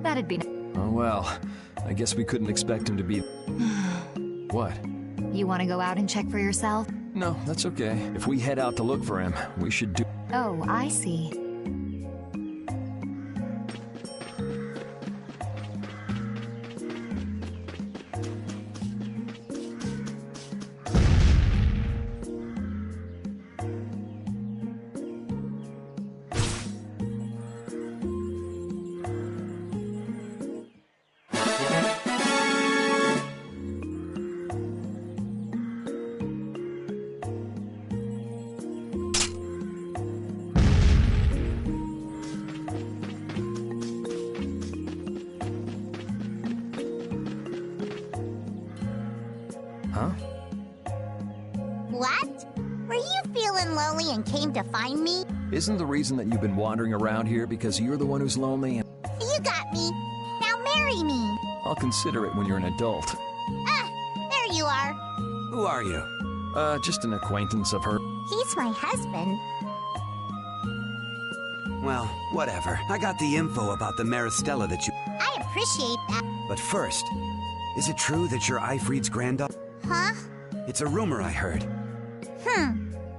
That'd be... Oh, well. I guess we couldn't expect him to be... What? You want to go out and check for yourself? No, that's okay. If we head out to look for him, we should do... Oh, I see. Huh? What? Were you feeling lonely and came to find me? Isn't the reason that you've been wandering around here because you're the one who's lonely? And You got me. Now marry me. I'll consider it when you're an adult. Ah, there you are. Who are you? Just an acquaintance of her. He's my husband. Well, whatever. I got the info about the Maristella that you... I appreciate that. But first, is it true that you're Ifrid's granddaughter? Huh? It's a rumor I heard.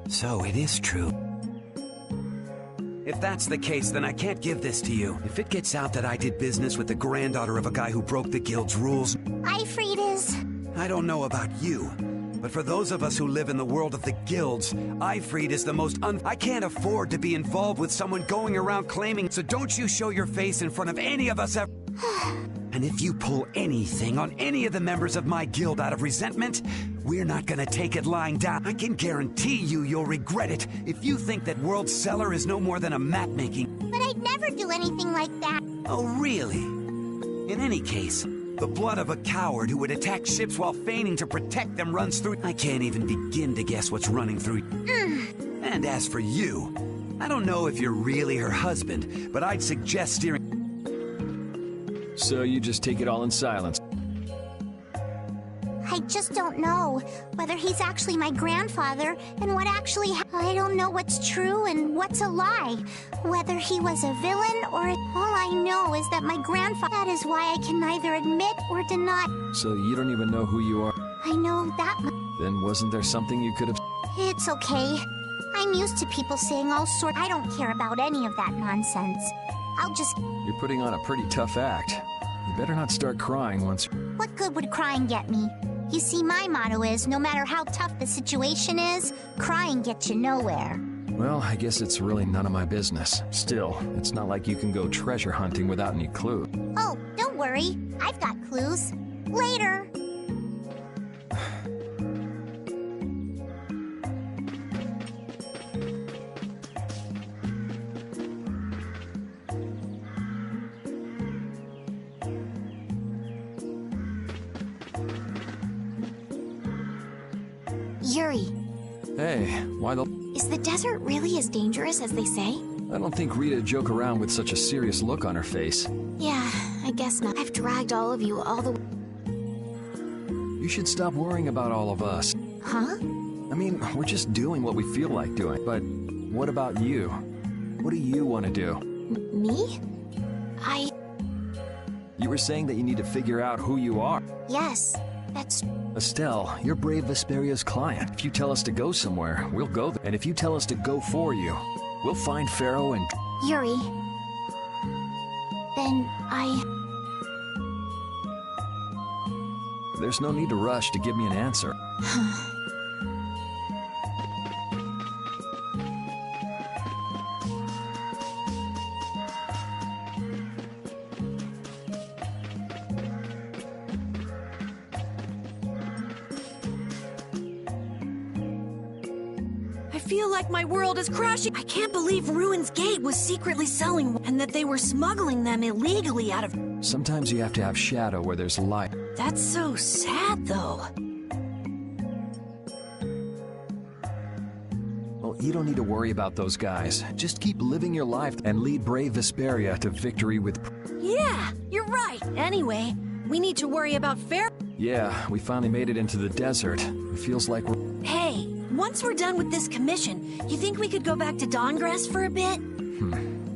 So it is true. If that's the case, then I can't give this to you. If it gets out that I did business with the granddaughter of a guy who broke the guild's rules... Ifrid is... I don't know about you, but for those of us who live in the world of the guilds, Ifrid is the most I can't afford to be involved with someone going around claiming, so don't you show your face in front of any of us ever. And if you pull anything on any of the members of my guild out of resentment, we're not gonna take it lying down. I can guarantee you'll regret it if you think that World Cellar is no more than a map-making. But I'd never do anything like that. Oh, really? In any case, the blood of a coward who would attack ships while feigning to protect them runs through... I can't even begin to guess what's running through... And as for you, I don't know if you're really her husband, but I'd suggest steering... So you just take it all in silence. I just don't know whether he's actually my grandfather and what actually I don't know what's true and what's a lie. Whether he was a villain or... All I know is that my grandfather... That is why I can neither admit or deny. So you don't even know who you are? I know that much. Then wasn't there something you could have... It's okay. I'm used to people saying all sorts... I don't care about any of that nonsense. I'll just... You're putting on a pretty tough act. You better not start crying once... What good would crying get me? You see, my motto is, no matter how tough the situation is, crying gets you nowhere. Well, I guess it's really none of my business. Still, it's not like you can go treasure hunting without any clue. Oh, don't worry. I've got clues. Later. Yuri, Hey, why the... is the desert really as dangerous as they say? I don't think Rita joke around with such a serious look on her face. Yeah, I guess not. I've dragged all of you all the way. You should stop worrying about all of us. Huh? I mean, we're just doing what we feel like doing. But what about you? What do you want to do? Me? You were saying that you need to figure out who you are. Yes. That's... Estelle, you're Brave Vesperia's client. If you tell us to go somewhere, we'll go there. And if you tell us to go for you, we'll find Pharaoh and... Yuri. Then There's no need to rush to give me an answer. I feel like my world is crashing. I can't believe Ruin's Gate was secretly selling and that they were smuggling them illegally out of... Sometimes you have to have shadow where there's light. That's so sad, though. Well, you don't need to worry about those guys. Just keep living your life and lead Brave Vesperia to victory with... Yeah, you're right. Anyway, we need to worry about Pharaoh. Yeah, we finally made it into the desert. It feels like we're... Hey, once we're done with this commission, you think we could go back to Dawngrass for a bit?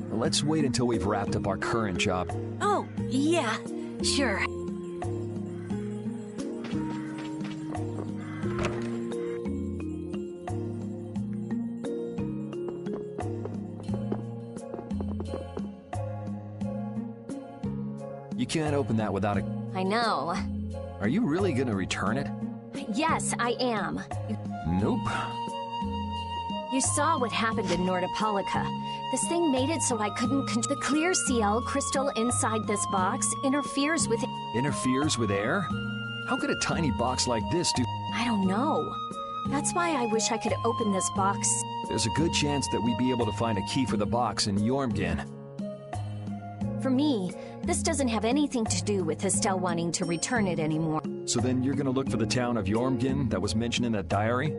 Well, let's wait until we've wrapped up our current job. Oh, yeah, sure. You can't open that without a... I know. Are you really gonna return it? Yes, I am. Nope. You saw what happened in Nordopolica. This thing made it so I couldn't the clear CL crystal inside this box interferes with... Interferes with air? How could a tiny box like this do... I don't know. That's why I wish I could open this box. There's a good chance that we'd be able to find a key for the box in Jormungand. For me, this doesn't have anything to do with Estelle wanting to return it anymore. So then you're gonna look for the town of Jormungand that was mentioned in that diary?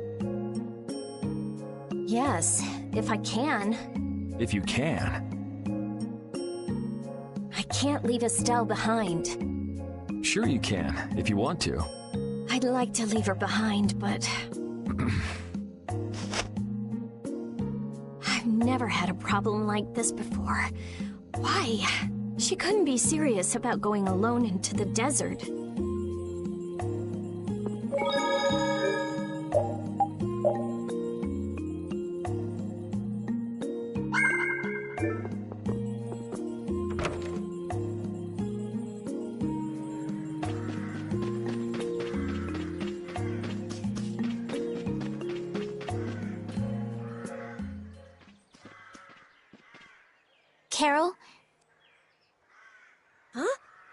Yes, if I can. If you can. I can't leave Estelle behind. Sure you can, if you want to. I'd like to leave her behind, but... I've never had a problem like this before. Why? She couldn't be serious about going alone into the desert. Carol? Huh?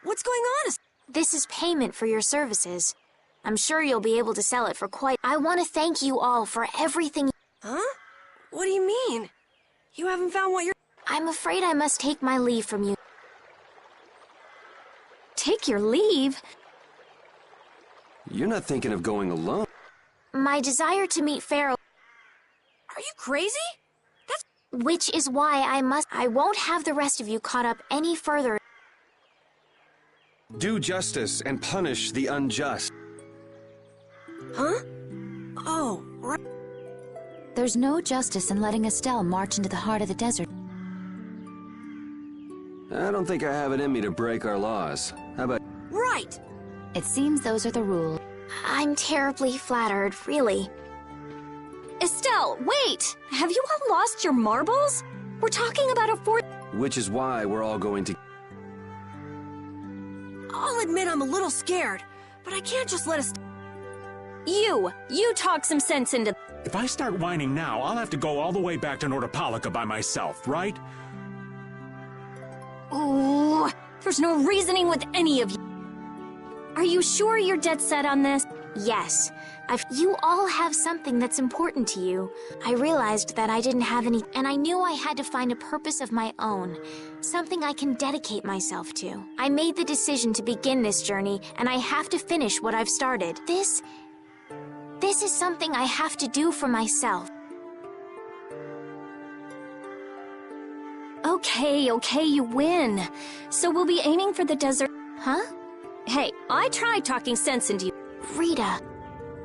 What's going on? This is payment for your services. I'm sure you'll be able to sell it for quite... I want to thank you all for everything... Huh? What do you mean? You haven't found what you're... I'm afraid I must take my leave from you. Take your leave? You're not thinking of going alone. My desire to meet Pharaoh... Are you crazy? Which is why I won't have the rest of you caught up any further. Do justice and punish the unjust. Huh? Oh, right. There's no justice in letting Estelle march into the heart of the desert. I don't think I have it in me to break our laws. How about... Right! It seems those are the rules. I'm terribly flattered, really. Estelle, wait! Have you all lost your marbles? We're talking about a Which is why we're all going to... I'll admit I'm a little scared, but I can't just let us... You talk some sense into... If I start whining now, I'll have to go all the way back to Nordopolica by myself, right? Ooh, there's no reasoning with any of you. Are you sure you're dead set on this? Yes. You all have something that's important to you. I realized that I didn't have any, and I knew I had to find a purpose of my own. Something I can dedicate myself to. I made the decision to begin this journey, and I have to finish what I've started. This is something I have to do for myself. Okay, you win. So we'll be aiming for the desert. Huh? Hey, I tried talking sense into you. Rita.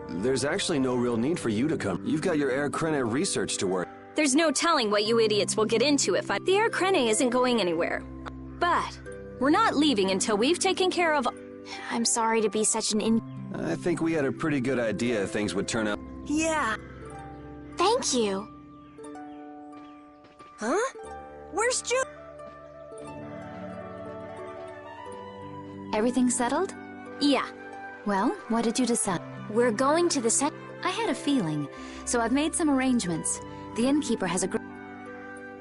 There's actually no real need for you to come. You've got your Air Krene research to work. There's no telling what you idiots will get into if The Air Krene isn't going anywhere. But we're not leaving until we've taken care of... I'm sorry to be such an I think we had a pretty good idea things would turn out. Yeah. Thank you. Huh? Where's Ju? Everything settled? Yeah, Well, what did you decide? we're going to the set. I had a feeling, so I've made some arrangements. The innkeeper has agreed.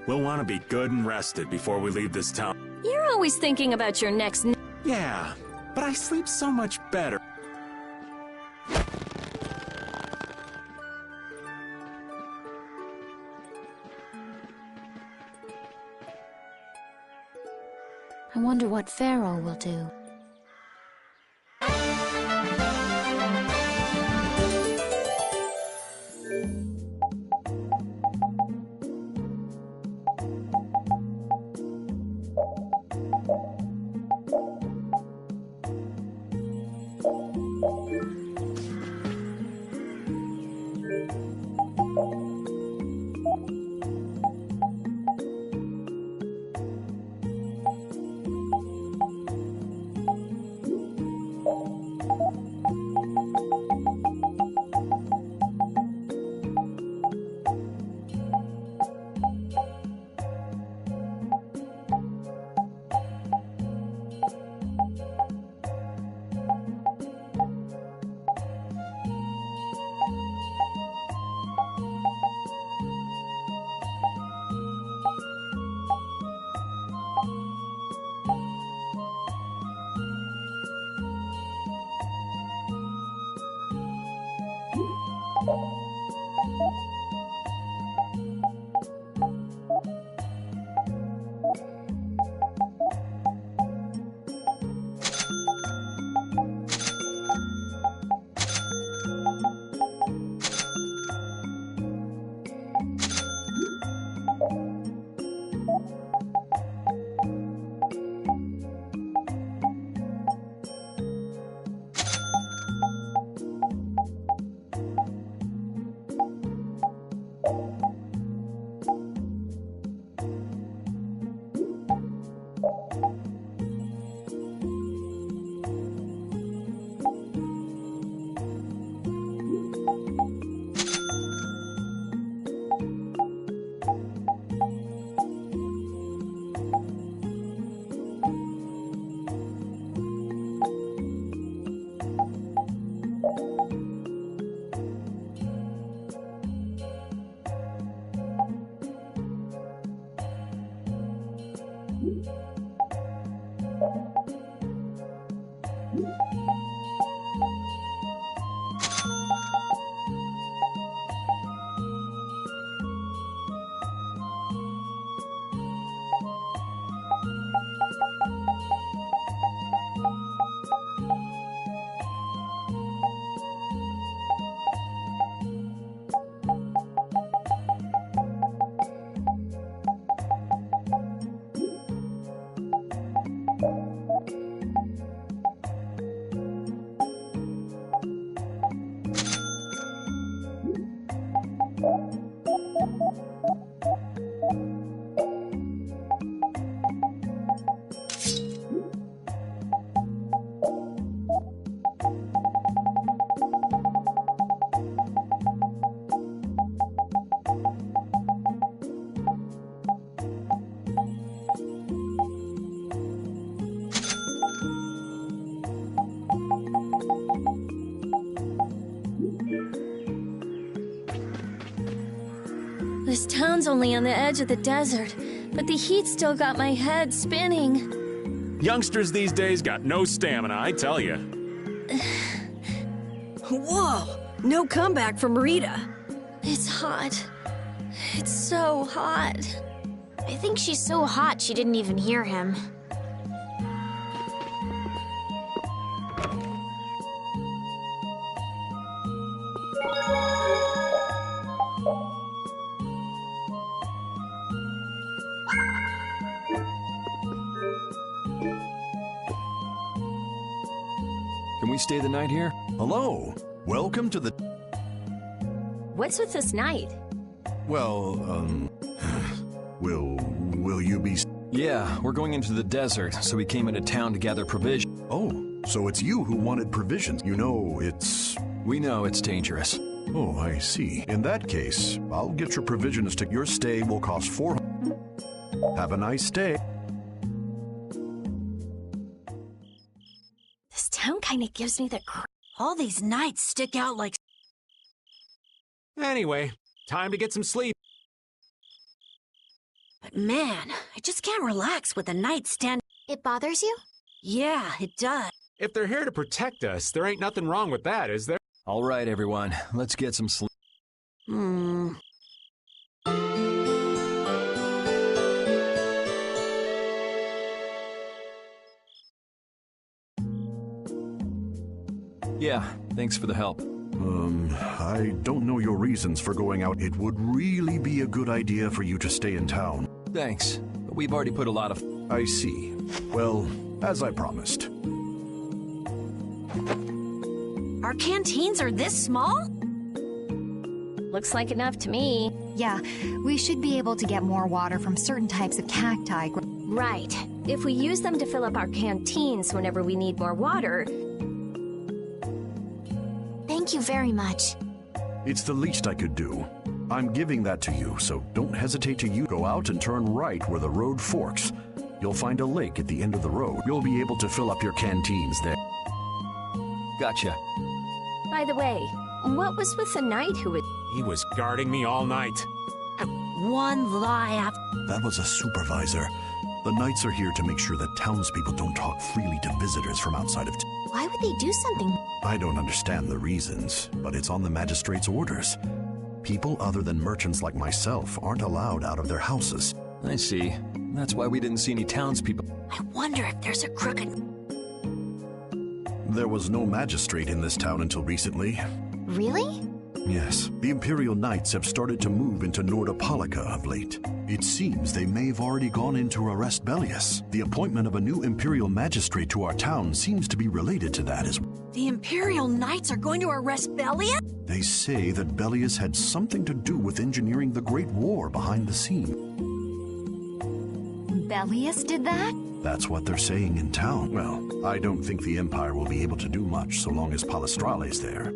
We'll want to be good and rested before we leave this town. You're always thinking about your next. Yeah, but I sleep so much better. I wonder what Pharaoh will do. This town's only on the edge of the desert, but the heat still got my head spinning. Youngsters these days got no stamina, I tell you. Whoa! No comeback from Rita. It's hot. It's so hot. I think she's so hot she didn't even hear him. Can we stay the night here? Hello. Welcome to the... What's with this night? Well, will you be... Yeah, we're going into the desert, so we came into town to gather provisions. Oh, So it's you who wanted provisions. You know, it's... We know it's dangerous. Oh, I see. In that case, I'll get your provisions to... Your stay will cost 400. Have a nice day. This town kind of gives me the all these nights stick out like... Anyway, time to get some sleep. But man, I just can't relax with the night stand... It bothers you? Yeah, it does. If they're here to protect us, there ain't nothing wrong with that, is there? All right, everyone. Let's get some sleep. Yeah, thanks for the help. I don't know your reasons for going out. It would really be a good idea for you to stay in town. Thanks, but we've already put a lot of... I see. Well, as I promised. Our canteens are this small? Looks like enough to me. Yeah, we should be able to get more water from certain types of cacti. Right. If we use them to fill up our canteens whenever we need more water... Thank you very much. It's the least I could do. I'm giving that to you, so don't hesitate to go out and turn right where the road forks. You'll find a lake at the end of the road. You'll be able to fill up your canteens there. Gotcha. By the way, what was with the knight who had... He was guarding me all night. One lie after... That was a supervisor. The knights are here to make sure that townspeople don't talk freely to visitors from outside of town. Why would they do something? I don't understand the reasons, but it's on the magistrate's orders. People other than merchants like myself aren't allowed out of their houses. I see. That's why we didn't see any townspeople. I wonder if there's a crooked... There was no magistrate in this town until recently. Really? Yes, the Imperial Knights have started to move into Nordopolica of late. It seems they may have already gone in to arrest Bellius. The appointment of a new Imperial Magistrate to our town seems to be related to that as well. The Imperial Knights are going to arrest Bellius? They say that Bellius had something to do with engineering the Great War behind the scenes. Bellius did that? That's what they're saying in town. Well, I don't think the Empire will be able to do much so long as Palestrale's there.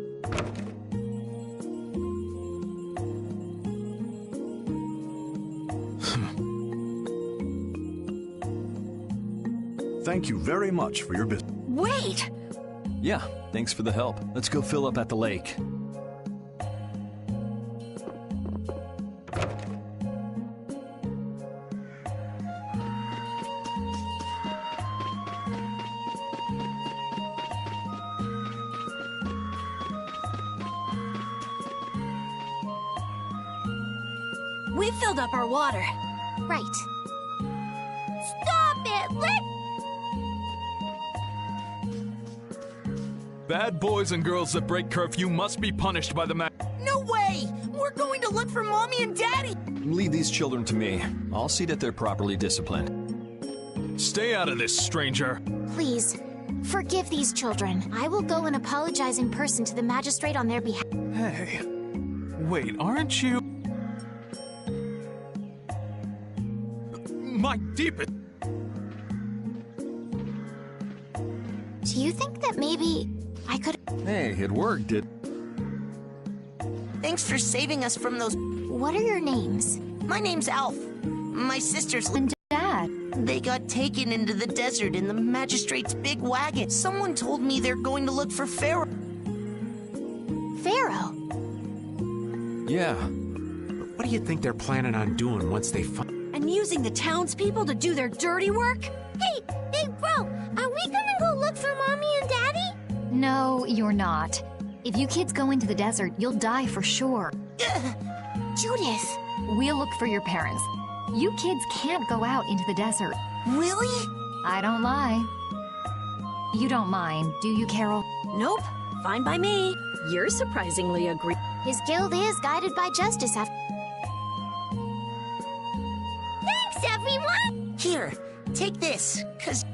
Thank you very much for your business. Wait! Yeah, thanks for the help. Let's go fill up at the lake. We filled up our water. Right. Stop it! Bad boys and girls that break curfew must be punished by the No way! We're going to look for Mommy and Daddy! Leave these children to me. I'll see that they're properly disciplined. Stay out of this, stranger. Please, forgive these children. I will go and apologize in person to the magistrate on their behalf. Hey, wait, aren't you... My deepest... Do you think that maybe I could... Hey, it worked, Thanks for saving us from those... What are your names? My name's Alf. My sister's... And Dad. They got taken into the desert in the magistrate's big wagon. Someone told me they're going to look for Pharaoh. Pharaoh? Yeah. But what do you think they're planning on doing once they find... And using the townspeople to do their dirty work? Hey, bro, are we gonna go look for Mommy and Daddy? No, you're not. If you kids go into the desert, you'll die for sure. Judith! We'll look for your parents. You kids can't go out into the desert. Really? I don't lie. You don't mind, do you, Carol? Nope. Fine by me. You're surprisingly agree. His guild is guided by justice after... Thanks, everyone! Here, take this, 'cause...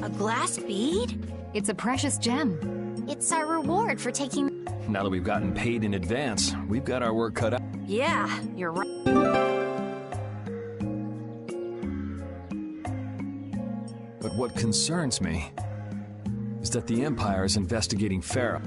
A glass bead? It's a precious gem. It's our reward for taking... Now that we've gotten paid in advance, we've got our work cut out. Yeah, you're right. what concerns me is that the Empire is investigating Pharaoh.